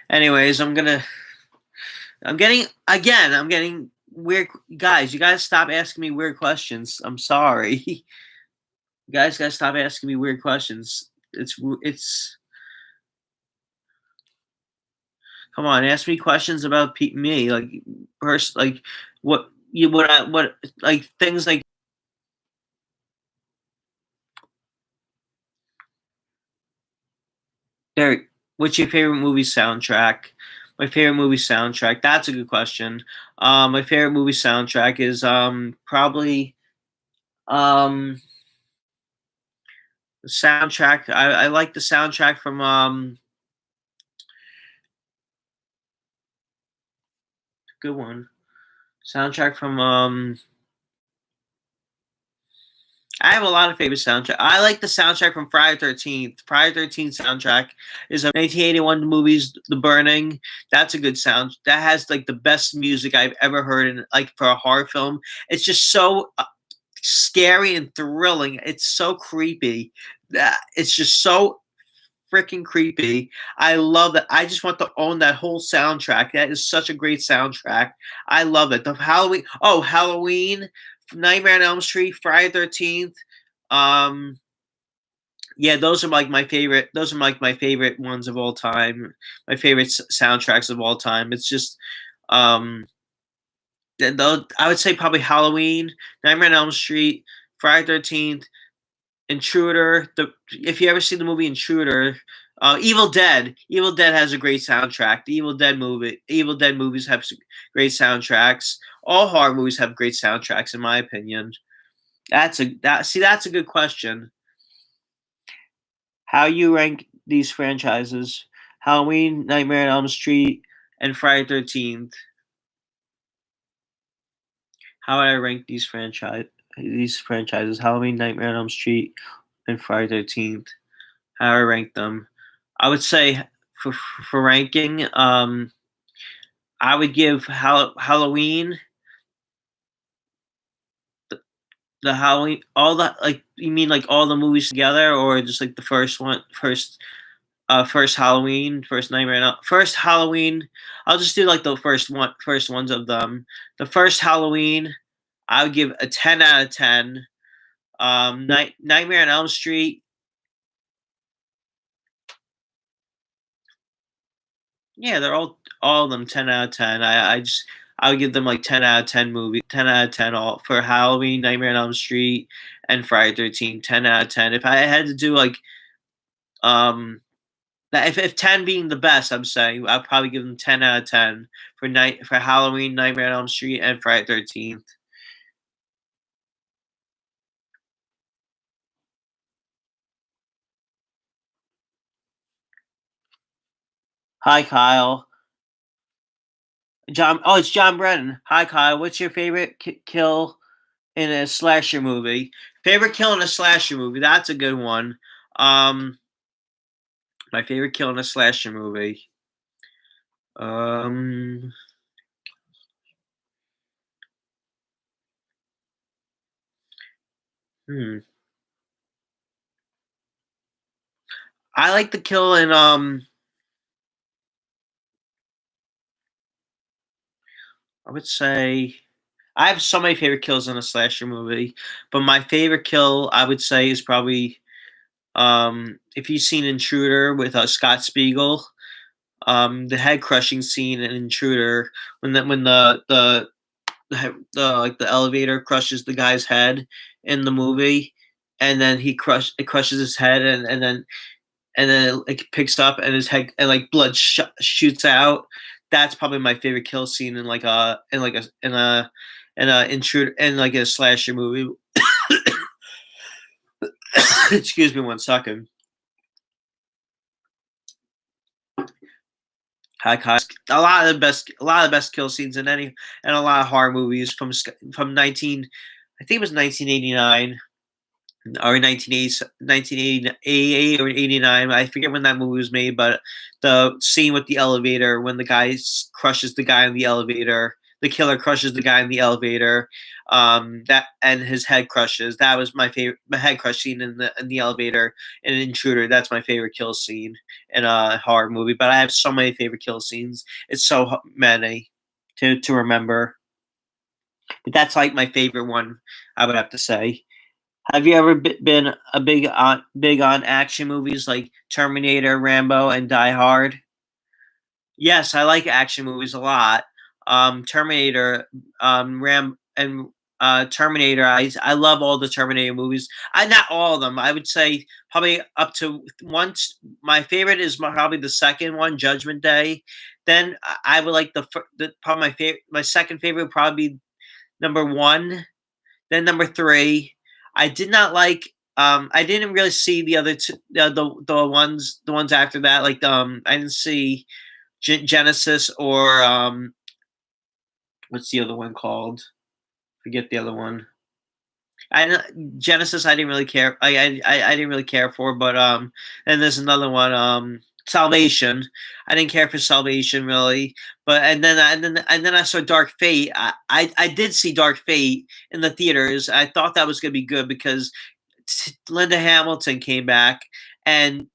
anyways, I'm getting weird. Guys, you gotta stop asking me weird questions. I'm sorry. You guys gotta stop asking me weird questions. It's Come on, ask me questions about me, like like what like things like Derek. What's your favorite movie soundtrack? My favorite movie soundtrack. That's a good question. My favorite movie soundtrack is probably um the soundtrack. I like the soundtrack from good one. Soundtrack from I have a lot of favorite soundtrack. I like the soundtrack from Friday 13th. Friday 13th soundtrack is a 1981 movies The Burning. That's a good sound. That has like the best music I've ever heard in, like, for a horror film. It's just so scary and thrilling. It's so creepy. That it's just so freaking creepy. I love that. I just want to own that whole soundtrack. That is such a great soundtrack. I love it. The Halloween. Oh, Halloween, Nightmare on Elm Street, Friday 13th. Um, yeah, those are like my favorite. Those are like my favorite ones of all time. My favorite soundtracks of all time. It's just, um, though I would say probably Halloween, Nightmare on Elm Street, Friday 13th, Intruder. If you ever see the movie Intruder, Evil Dead. Evil Dead has a great soundtrack. The Evil Dead movies have great soundtracks. All horror movies have great soundtracks, in my opinion. That's a good question. How you rank these franchises? Halloween, Nightmare on Elm Street, and Friday 13th. How would I rank these franchises? Halloween, Nightmare on Elm Street, and Friday 13th. How I rank them? I would say for ranking, I would give Halloween the Halloween all the like you mean like all the movies together or just like the first Halloween, first Nightmare, first Halloween. I'll just do like the first ones of them. The first Halloween, I would give a 10 out of 10. Nightmare on Elm Street. Yeah, they're all of them 10 out of 10. I would give them like 10 out of 10 all for Halloween, Nightmare on Elm Street, and Friday 13. 10 out of 10. If I had to do like that, if 10 being the best, I'm saying I'd probably give them 10 out of 10 for Halloween, Nightmare on Elm Street, and Friday 13th. Hi, Kyle. John. Oh, it's John Brennan. Hi, Kyle. What's your favorite kill in a slasher movie? Favorite kill in a slasher movie? That's a good one. Um, my favorite kill in a slasher movie. Um, hmm. I like the kill in I would say I have so many favorite kills in a slasher movie, but my favorite kill I would say is probably if you've seen Intruder with Scott Spiegel, the head crushing scene in Intruder when the elevator crushes the guy's head in the movie, and then it crushes his head, and then it picks up and his head and like blood shoots out. That's probably my favorite kill scene in like a intruder in like a slasher movie. Excuse me 1 second. Hi, Kai. A lot of the best kill scenes in any and a lot of horror movies from 19. I think it was 1989 or 1988 or 89. I forget when that movie was made, but the scene with the elevator when the guy crushes the guy in the elevator, the killer crushes the guy in the elevator, that and his head crushes. That was my favorite. My head crush scene in the elevator in Intruder. That's my favorite kill scene in a horror movie. But I have so many favorite kill scenes. It's so many to remember. But that's like my favorite one. I would have to say. Have you ever been a big on action movies like Terminator, Rambo, and Die Hard? Yes, I like action movies a lot. Terminator, Ram, and Terminator. I love all the Terminator movies. I not all of them. I would say probably up to once. My favorite is probably the second one, Judgment Day. Then I would like probably my favorite. My second favorite would probably be number one. Then number three, I did not like. I didn't really see the other two, the ones after that. Like I didn't see Genesis or what's the other one called? Forget the other one. Genesis. I didn't really care. I didn't really care for, but and there's another one. Salvation. I didn't care for Salvation really, But and then I saw Dark Fate. I did see Dark Fate in the theaters. I thought that was gonna be good because Linda Hamilton came back, and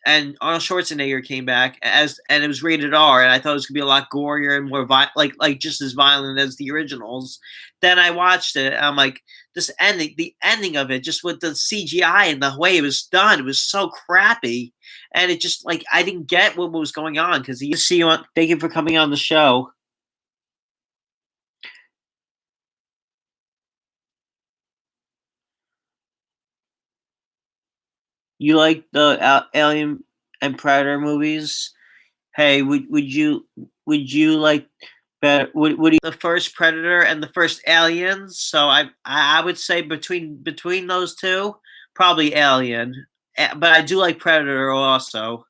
Arnold Schwarzenegger came back as, and it was rated R, and I thought it was gonna be a lot gorier and more like just as violent as the originals. Then I watched it, and I'm like, the ending of it, just with the CGI and the way it was done, it was so crappy, and it just like I didn't get what was going on. Because you see you on. Thank you for coming on the show. You like the Alien and Predator movies? Hey, would you like better? Would you the first Predator and the first Aliens? So I would say between those two, probably Alien. But I do like Predator also.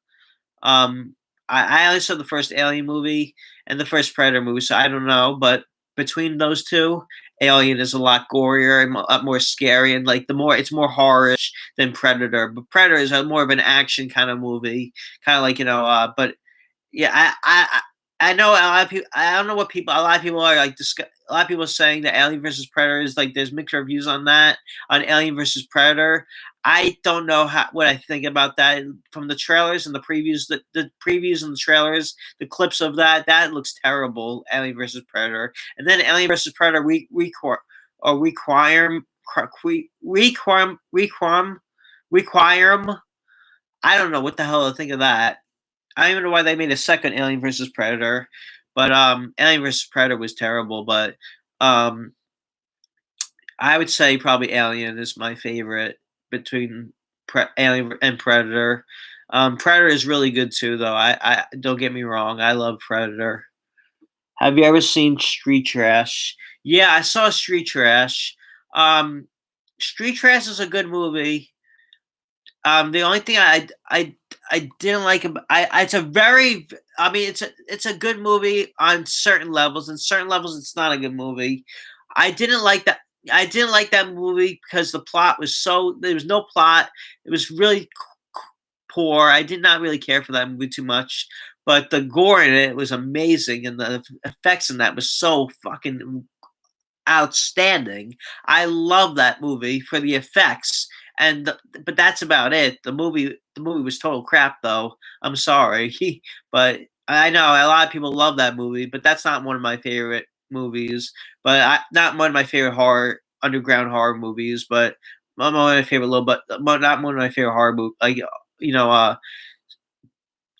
Um, I only saw the first Alien movie and the first Predator movie, so I don't know. But between those two, Alien is a lot gorier and a lot more scary, and like the more it's more horrorish than Predator. But Predator is a more of an action kind of movie, kind of like But yeah, I know a lot of people. I don't know what people. A lot of people are like. A lot of people are saying that Alien versus Predator is like. There's mixed reviews on that on Alien versus Predator. I don't know what I think about that from the trailers and the previews. The previews and the trailers, the clips of that looks terrible. Alien versus Predator, and then Alien versus Predator. Require require. I don't know what the hell to think of that. I don't even know why they made a second Alien versus Predator, but Alien versus Predator was terrible. But um, I would say probably Alien is my favorite between Alien and Predator. Predator is really good too, though. I don't get me wrong. I love Predator. Have you ever seen Street Trash? Yeah, I saw Street Trash. Um, Street Trash is a good movie. The only thing I didn't like about it's a very I mean it's a good movie on certain levels. In certain levels, it's not a good movie. I didn't like that. I didn't like that movie because the plot was so there was no plot. It was really poor. I did not really care for that movie too much. But the gore in it was amazing, and the effects in that was so fucking outstanding. I love that movie for the effects, but that's about it. The movie was total crap, though. I'm sorry, but I know a lot of people love that movie, but that's not one of my favorite movies. But not one of my favorite horror underground horror movies, but one of my favorite little, but not one of my favorite horror movies. Like you know,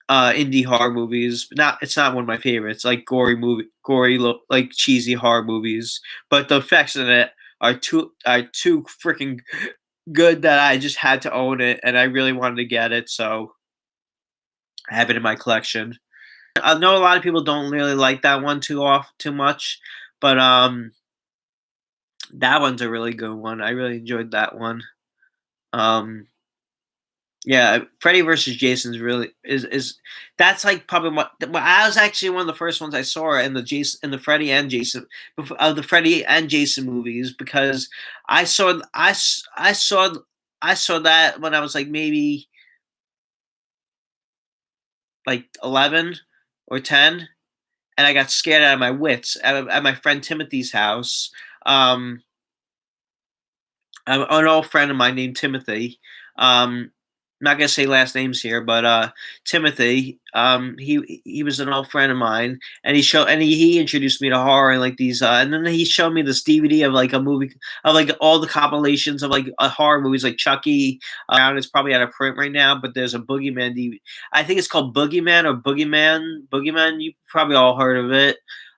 indie horror movies. But not it's not one of my favorites. Like like cheesy horror movies. But the effects in it are too freaking good that I just had to own it, and I really wanted to get it, so I have it in my collection. I know a lot of people don't really like that one too much, but that one's a really good one. I really enjoyed that one. Um, Yeah, Freddy versus Jason's really is that's like probably I was actually one of the first ones I saw in the Freddy and Jason of the Freddy and Jason movies because I saw that when I was like maybe like 11 or 10, and I got scared out of my wits at my friend Timothy's house. Um, an old friend of mine named Timothy. Not gonna say last names here, but Timothy. He was an old friend of mine, and he introduced me to horror and like these. And then he showed me this DVD of like a movie of like all the compilations of like horror movies like Chucky. It's probably out of print right now, but there's a Boogeyman DVD. I think it's called Boogeyman or Boogeyman. Boogeyman. You probably all heard of it.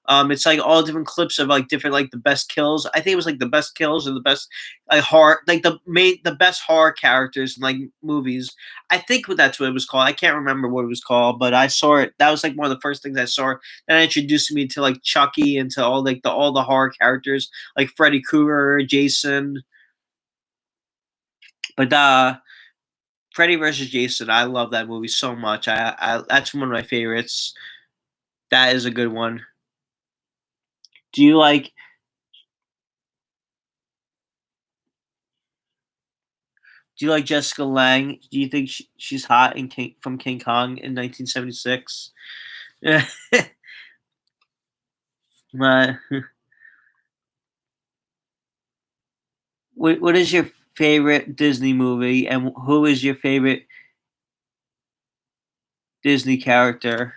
It's like all different clips of like different like the best kills. I think it was like the best kills or the best like horror, like the best horror characters in like movies. I think that's what it was called. I can't remember what it was called, but I saw it. That was like one of the first things I saw. That introduced me to like Chucky and to all the horror characters like Freddy Krueger, Jason. But Freddy versus Jason, I love that movie so much. I that's one of my favorites. That is a good one. Do you like Do you like Jessica Lange? Do you think she's hot in from King Kong in 1976? But what is your favorite Disney movie, and who is your favorite Disney character?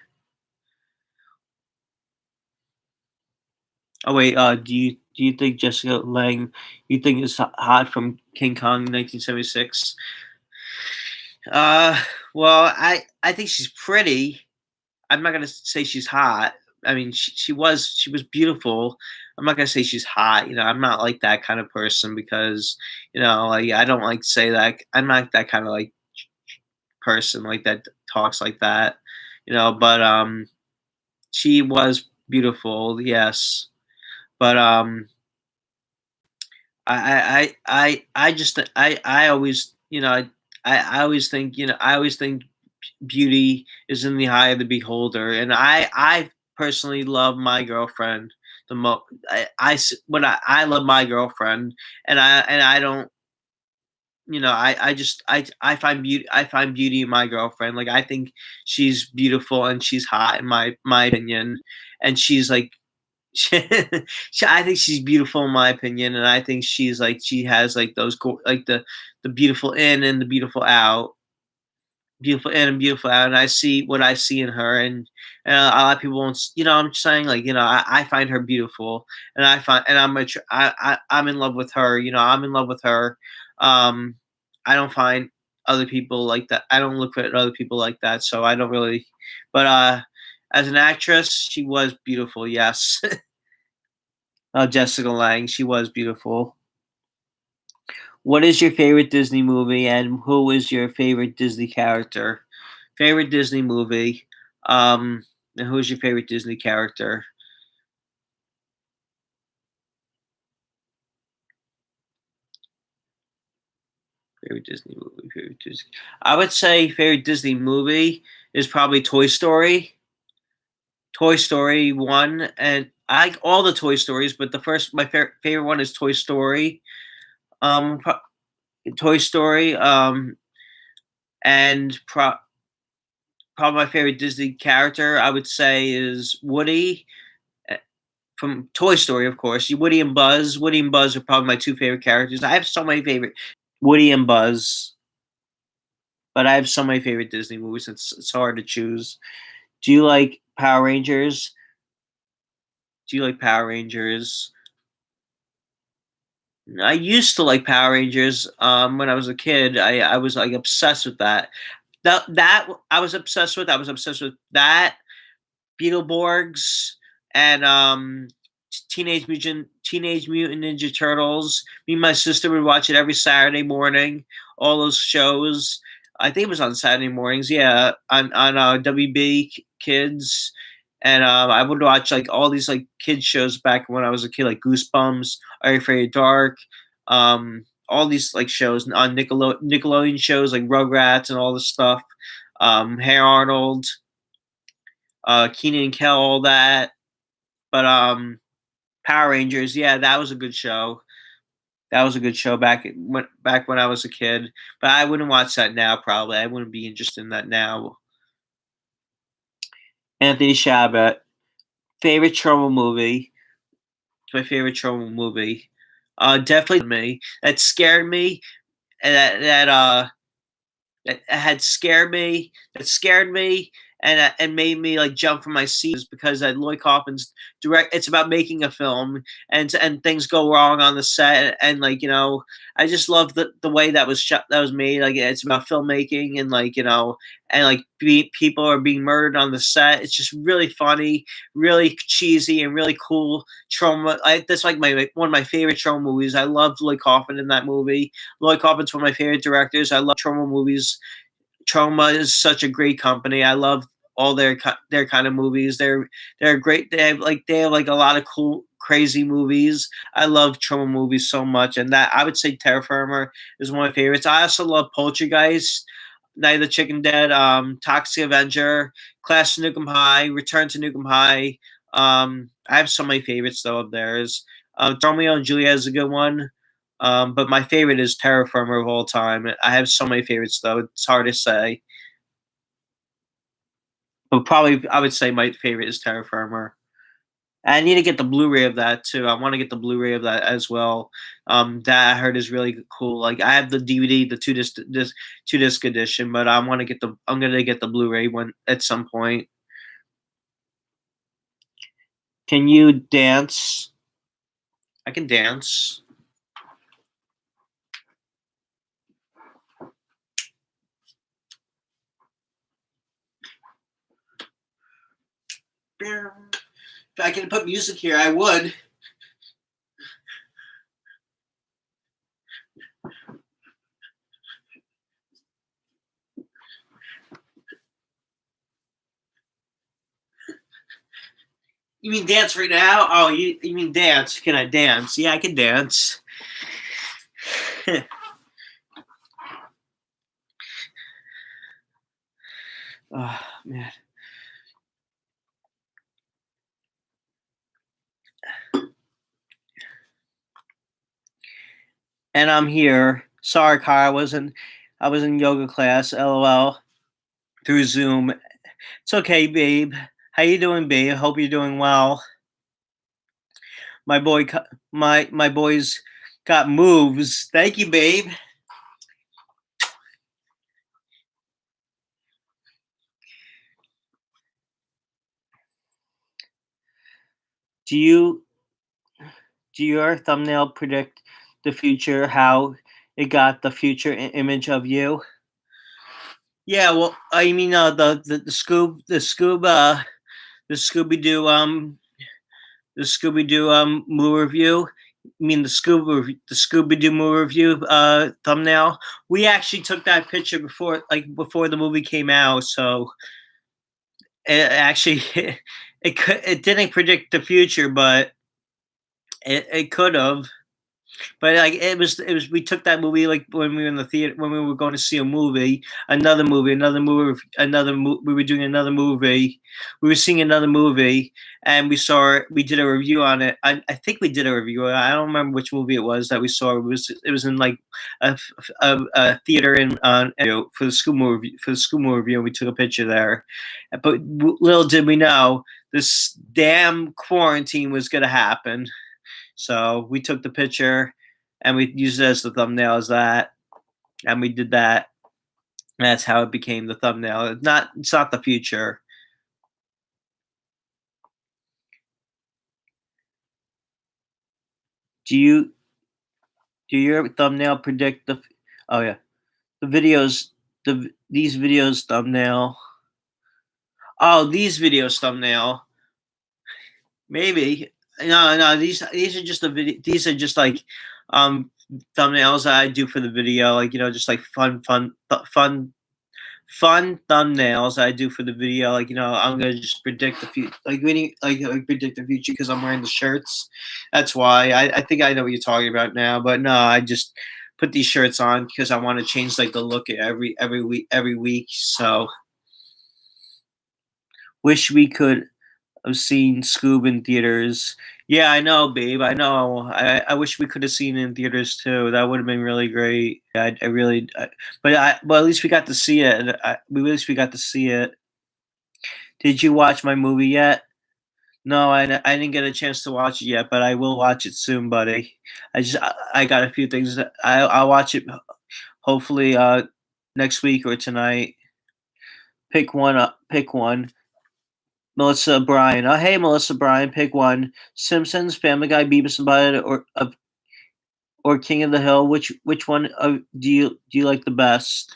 Oh wait, do you think Jessica Lange you think is hot from King Kong 1976? Uh, well, I think she's pretty. I'm not gonna say she's hot. I mean, she was beautiful. I'm not gonna say she's hot. I'm not like that kind of person because like I don't like to say that. I'm not that kind of like person like that talks like that. But she was beautiful, yes. But I just I always I always think beauty is in the eye of the beholder, and I personally love my girlfriend the most. When I love my girlfriend, and I don't. I find beauty in my girlfriend. Like I think she's beautiful and she's hot in my opinion, and she's like I think she's beautiful in my opinion, and I think she has like those like the beautiful in and the beautiful out, beautiful in and beautiful out, and I see what I see in her, and a lot of people won't. I'm saying like I find her beautiful, and I'm in love with her. I'm in love with her. Um, I don't find other people like that. I don't look at other people like that, so I don't really. But as an actress, she was beautiful. Yes. Jessica Lange, she was beautiful. What is your favorite Disney movie, and who is your favorite Disney character? Favorite Disney movie, and who is your favorite Disney character? Favorite Disney movie, favorite Disney. I would say favorite Disney movie is probably Toy Story. Toy Story 1, and I like all the Toy Stories, but my favorite one is Toy Story. Pro Toy Story, and probably my favorite Disney character, I would say, is Woody, eh, from Toy Story, of course. Woody and Buzz. Woody and Buzz are probably my two favorite characters. I have so many favorite Woody and Buzz, but I have so many favorite Disney movies. It's hard to choose. Do you like Power Rangers? Do you like Power Rangers? I used to like Power Rangers. When I was a kid, I was like obsessed with that. That I was obsessed with. I was obsessed with that, Beetleborgs, and Teenage Mutant Ninja Turtles. Me and my sister would watch it every Saturday morning. All those shows. I think it was on Saturday mornings. Yeah, on WB Kids, and I would watch like all these like kids shows back when I was a kid, like Goosebumps, Are You Afraid of Dark, all these like shows on Nickelodeon shows like Rugrats and all this stuff. Hey Arnold, Keenan and Kel, all that. But Power Rangers, yeah, that was a good show. That was a good show back when I was a kid. But I wouldn't watch that now. Probably, I wouldn't be interested in that now. Anthony Shabbat, favorite trouble movie. My favorite trouble movie. Definitely me. That scared me, and that had scared me and made me like jump from my seat because Lloyd Kaufman's direct. It's about making a film, and things go wrong on the set, and like I just love the way that was shot, that was made. Like it's about filmmaking, and like and like people are being murdered on the set. It's just really funny, really cheesy, and really cool trauma. That's like one of my favorite trauma movies. I loved Lloyd Kaufman in that movie. Lloyd Kaufman's one of my favorite directors. I love trauma movies. Trauma is such a great company. I love all their kind of movies. They're great. They have like a lot of cool, crazy movies. I love trauma movies so much, and that I would say Terror Firmer is one of my favorites. I also love Poltergeist, Night of the Chicken Dead, Toxic Avenger, Class of Nukem High, Return to Nukem High. I have so many favorites though of theirs. Romeo and Juliet is a good one. But my favorite is Terra Firma of all time. I have so many favorites though; it's hard to say. But probably, I would say my favorite is Terra Firma. I need to get the Blu-ray of that too. I want to get the Blu-ray of that as well. That I heard is really cool. Like I have the DVD, the two disc edition, but I want to get the. I'm gonna get the Blu-ray one at some point. Can you dance? I can dance. If I can put music here, I would. You mean dance right now? Oh, you mean dance? Can I dance? Yeah, I can dance. Oh man. And I'm here. Sorry, Kai, I was in yoga class. LOL. Through Zoom. It's okay, babe. How you doing, babe? Hope you're doing well. My boy, my boys got moves. Thank you, babe. Do you do your thumbnail predict the future? How it got the future image of you? Yeah, well, I mean, the Scooby Doo movie review. I mean the Scooby Doo movie review thumbnail. We actually took that picture before the movie came out, so it actually it didn't predict the future, but it could have. But like it was we took that movie like when we were in the theater when we were going to see a movie, we were doing another movie. We were seeing another movie and we did a review on it. I think we did a review. I don't remember which movie it was that we saw. It was in like a theater in for the school movie review and we took a picture there. But little did we know this damn quarantine was gonna happen. So we took the picture and we used it as the thumbnail as that, and we did that. And that's how it became the thumbnail. It's not the future. Do you do your thumbnail predict the? Oh yeah, the videos these videos thumbnail. Oh, these videos thumbnail. Maybe no. These are just the video. These are just like um thumbnails that I do for the video. Like just like fun thumbnails I do for the video. Like I'm gonna just predict the future. Like when you like predict the future because I'm wearing the shirts. That's why I think I know what you're talking about now. But no, I just put these shirts on because I want to change like the look every week. So wish we could have seen Scoob in theaters. Yeah, I know, babe. I know. I wish we could have seen it in theaters too. That would have been really great. I really, but at least we got to see it. At least we got to see it. Did you watch my movie yet? No, I didn't get a chance to watch it yet, but I will watch it soon, buddy. I got a few things that I'll watch it hopefully next week or tonight. Pick one up. Pick one. Melissa Bryan. Oh, hey, Melissa Bryan. Pick one. Simpsons, Family Guy, Beavis and Butthead, or King of the Hill. Which one do you like the best?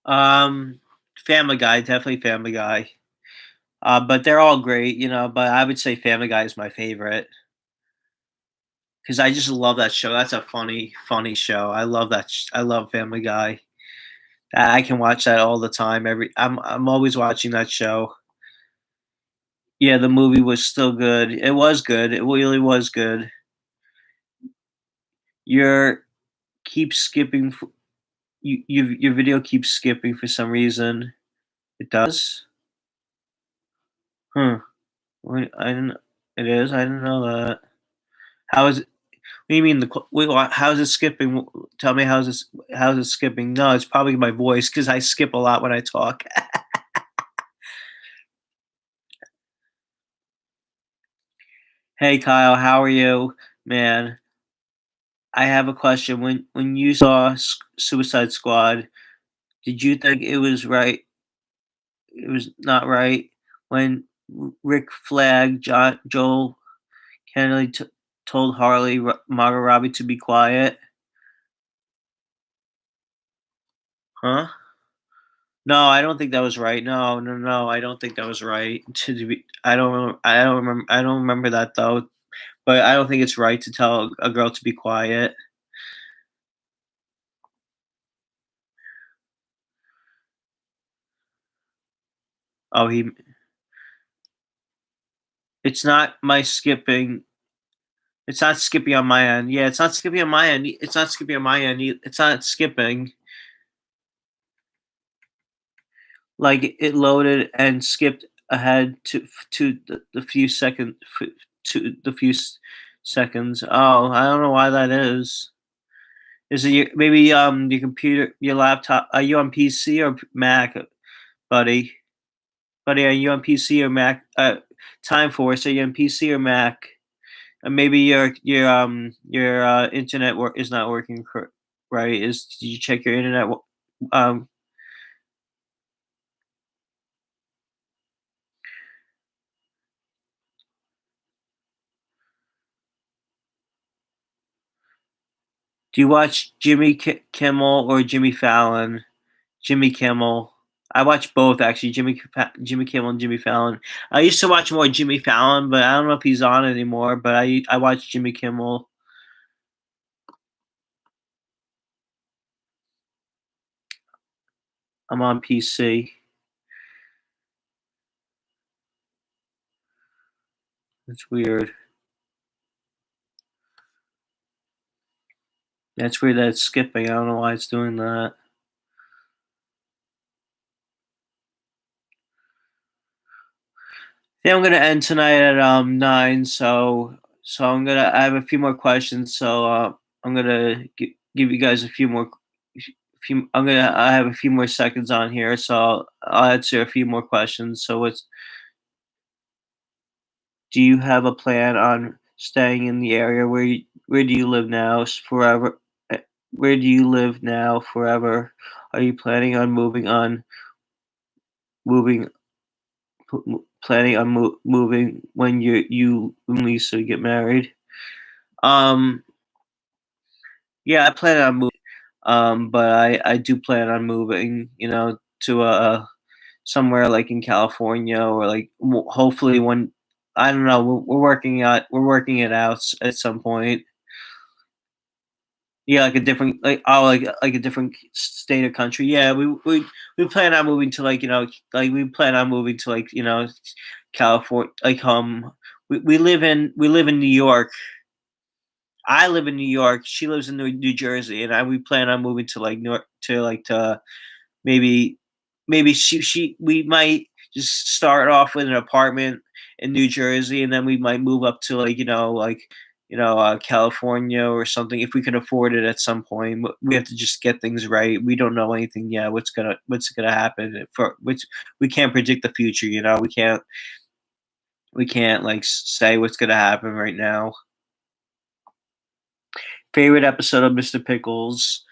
Um, Family Guy, definitely Family Guy. But they're all great, But I would say Family Guy is my favorite because I just love that show. That's a funny show. I love that. I love Family Guy. I can watch that all the time. I'm always watching that show. Yeah, the movie was still good. It was good. It really was good. Your keep skipping. Your video keeps skipping for some reason. It does. Huh. Wait, I didn't. It is. I didn't know that. How is it? What do you mean wait? How's it skipping? Tell me how's it skipping? No, it's probably my voice because I skip a lot when I talk. Hey Kyle, how are you? Man, I have a question. When you saw Suicide Squad, did you think it was right? It was not right when Rick Flag, Joel Kennedy told Margot Robbie to be quiet? Huh? No, I don't think that was right. No, no, no. I don't think that was right. I don't. I don't remember. I don't remember that though. But I don't think it's right to tell a girl to be quiet. Oh, he. It's not my skipping. It's not skipping on my end. Yeah, it's not skipping on my end. It's not skipping on my end. It's not skipping. Like it loaded and skipped ahead to the few second to the seconds. Oh, I don't know why that is. Is it maybe your computer, your laptop? Are you on PC or Mac, buddy? Buddy, are you on PC or Mac? Time Force, are you on PC or Mac? And maybe your internet is not working right. Did you check your internet? Um, do you watch Jimmy Kimmel or Jimmy Fallon? Jimmy Kimmel. I watch both actually. Jimmy Kimmel and Jimmy Fallon. I used to watch more Jimmy Fallon, but I don't know if he's on anymore. But I watch Jimmy Kimmel. I'm on PC. That's weird. That's weird that it's skipping. I don't know why it's doing that. Yeah, I'm gonna end tonight at 9. So I have a few more questions. So I'm gonna give you guys a few more. I have a few more seconds on here, so I'll answer a few more questions. So what's do you have a plan on staying in the area where do you live now forever? Where do you live now forever? Are you planning on moving planning on moving when you and Lisa get married? Um, yeah, I plan on moving. But I do plan on moving. To somewhere like in California or like hopefully when I don't know. We're working it out at some point. Yeah, like a different like a different state or country. Yeah, we plan on moving to like we plan on moving to California. We live in New York. I live in New York. She lives in New Jersey, and we plan on moving to like New York to maybe we might just start off with an apartment in New Jersey, and then we might move up to California or something if we can afford it at some point. We have to just get things right. We don't know anything yet. What's gonna happen for which we can't predict the future. We can't like say what's gonna happen right now. Favorite episode of Mr. Pickles?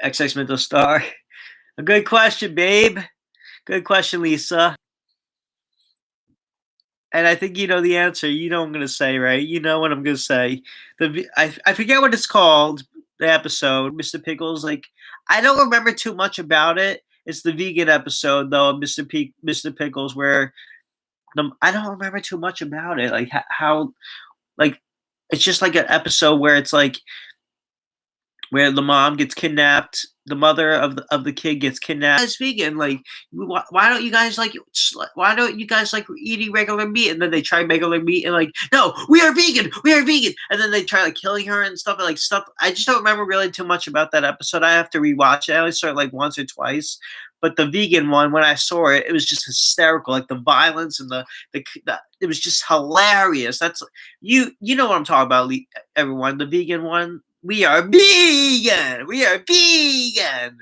XX Mental Star. A good question, babe. Good question, Lisa. And I think you know the answer. You know what I'm gonna say, right? You know what I'm gonna say. I forget what it's called. The episode, Mr. Pickles. Like I don't remember too much about it. It's the vegan episode though, of Mr. Pickles, where I don't remember too much about it. Like how like it's just like an episode where it's like where the mom gets kidnapped, the mother of the kid gets kidnapped. It's vegan. Like, why don't you guys like? Why don't you guys like eating regular meat? And then they try regular meat and like, no, we are vegan, we are vegan. And then they try like killing her and stuff. Like stuff. I just don't remember really too much about that episode. I have to rewatch it. I only saw it like once or twice. But the vegan one, when I saw it, it was just hysterical. Like the violence and the it was just hilarious. That's you know what I'm talking about, everyone. The vegan one. We are vegan. We are vegan.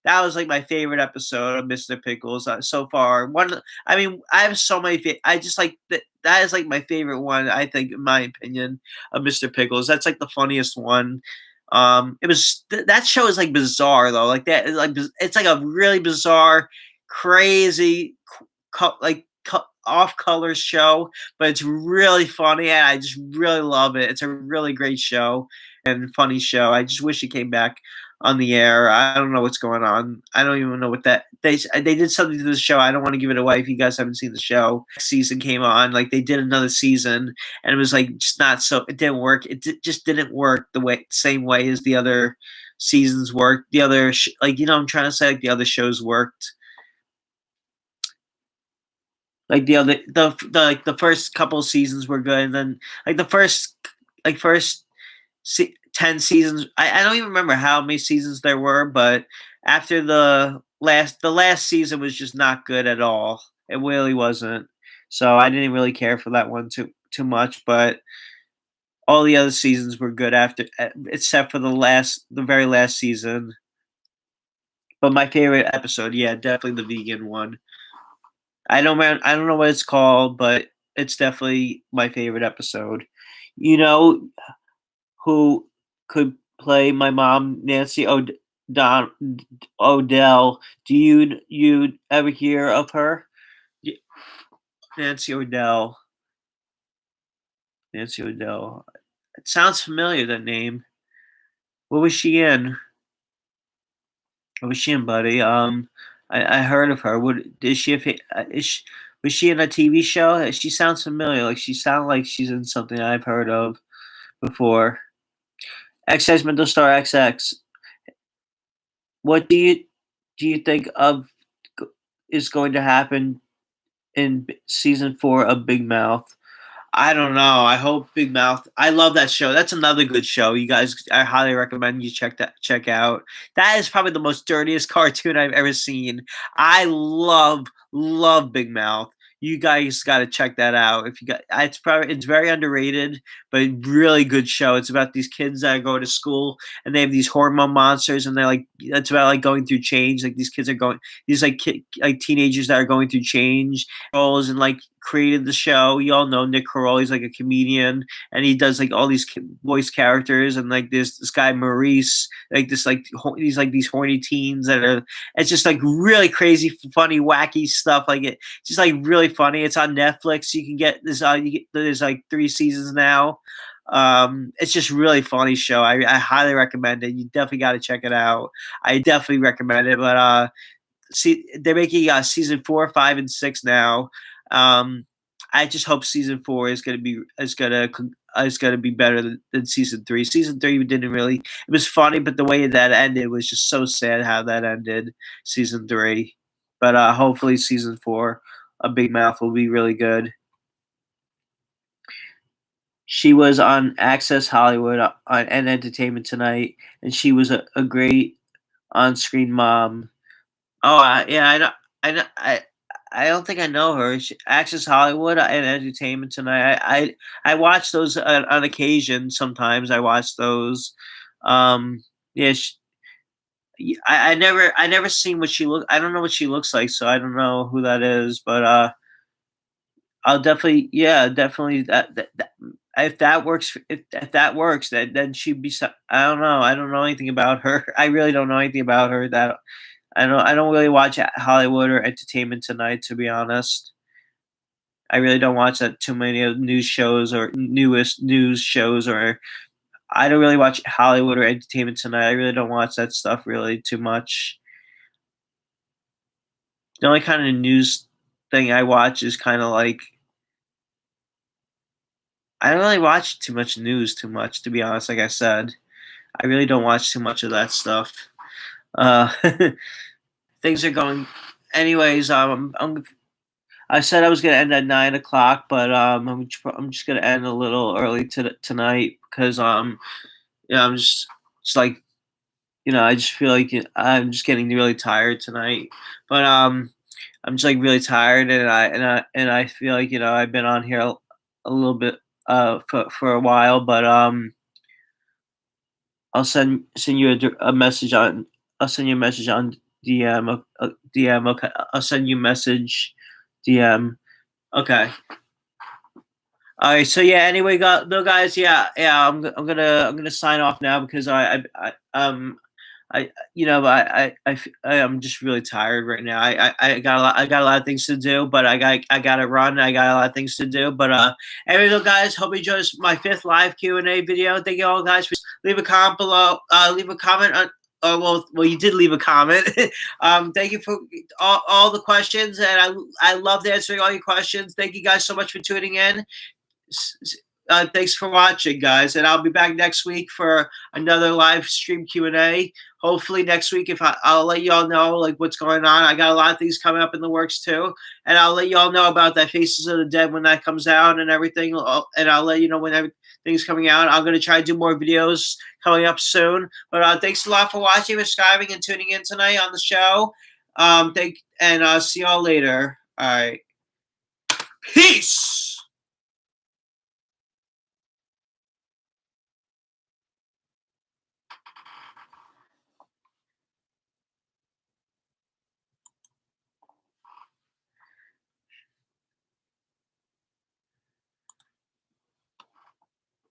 That was like my favorite episode of Mr. Pickles so far. I mean, I have so many. I just like that is like my favorite one. I think, in my opinion, of Mr. Pickles. That's like the funniest one. It was that show is like bizarre though. Like that, like it's like a really bizarre, crazy, off color show, but it's really funny and I just really love it. It's a really great show and funny show. I just wish it came back on the air. I don't know what's going on. I don't even know what that they did something to the show. I don't want to give it away if you guys haven't seen the show. Season came on, like they did another season, and it was like just not so. It didn't work. Just didn't work the same way as the other seasons worked. The other like I'm trying to say like the other shows worked. Like the first couple of seasons were good, and then like the first 10 seasons. I don't even remember how many seasons there were, but after the last season was just not good at all. It really wasn't. So I didn't really care for that one too much, but all the other seasons were good after, except for the very last season. But my favorite episode, yeah, definitely the vegan one. I don't know what it's called, but it's definitely my favorite episode. You know who could play my mom, Nancy Don Odell? Do you ever hear of her? Y- Nancy Odell. Nancy Odell. It sounds familiar, that name. What was she in? What was she in, buddy? I heard of her. What is she? Was she in a TV show? She sounds familiar. Like she sounds like she's in something I've heard of before. XX Mental Star XX. What do you think of is going to happen in season 4 of Big Mouth? I don't know. I hope Big Mouth. I love that show. That's another good show. You guys, I highly recommend you check out. That is probably the most dirtiest cartoon I've ever seen. I love Big Mouth. You guys got to check that out. If you got, it's very underrated, but really good show. It's about these kids that go to school and they have these hormone monsters, and they're like, it's about like going through change. Like these kids are going, these like teenagers that are going through change roles, and like created the show. You all know Nick Kroll. He's like a comedian, and he does like all these voice characters. And like this guy Maurice, like this these horny teens that are. It's just like really crazy, funny, wacky stuff. Like it's just like really funny. It's on Netflix. You can get this. There's like 3 seasons now. It's just really funny show. I highly recommend it. You definitely got to check it out. I definitely recommend it. But see, they're making season 4, 5, and 6 now. I just hope season 4 is gonna be better than season 3. Season 3 didn't really. It was funny, but the way that ended was just so sad. How that ended, season 3. But hopefully, season 4, a Big Mouth, will be really good. She was on Access Hollywood on Entertainment Tonight, and she was a great on-screen mom. Oh, yeah, I don't think I know her. Access Hollywood and Entertainment Tonight. I watch those on occasion. Sometimes I watch those. Yeah, I never seen what she look. I don't know what she looks like, so I don't know who that is. But I'll definitely, yeah, definitely that if that works, if that works, then she'd be. I don't know. I don't know anything about her. I really don't know anything about her. That I don't really watch Hollywood or Entertainment Tonight, to be honest. I really don't watch that too many of news shows or newest news shows, or I don't really watch Hollywood or Entertainment Tonight. I really don't watch that stuff really too much. The only kind of news thing I watch is kind of like I don't really watch too much news too much, to be honest. Like I said, I really don't watch too much of that stuff. Uh, things are going. Anyways, I said I was gonna end at 9 o'clock, but I'm just gonna end a little early tonight because yeah, I'm just like I just feel like I'm just getting really tired tonight. But I'm just like really tired, and I feel like I've been on here a little bit for a while, but I'll send you a message on. I'll send you a message on DM. DM. Okay, I'll send you a message DM. Okay. All right. So yeah. Anyway, no guys. Yeah, yeah. I'm gonna sign off now because I'm just really tired right now. I got a lot of things to do, but I gotta run. I got a lot of things to do. But anyway, though, guys, hope you enjoyed my 5th live Q&A video. Thank you all, guys. Leave a comment below. Leave a comment on. Well, you did leave a comment. Thank you for all the questions, and I loved answering all your questions. Thank you guys so much for tuning in. Thanks for watching, guys, and I'll be back next week for another live stream Q&A. Hopefully next week, if I'll let y'all know like what's going on. I got a lot of things coming up in the works too, and I'll let y'all know about that Faces of the Dead when that comes out and everything. And I'll let you know when everything's coming out. I'm gonna try to do more videos coming up soon. But thanks a lot for watching, subscribing, and tuning in tonight on the show. See y'all later. All right, peace.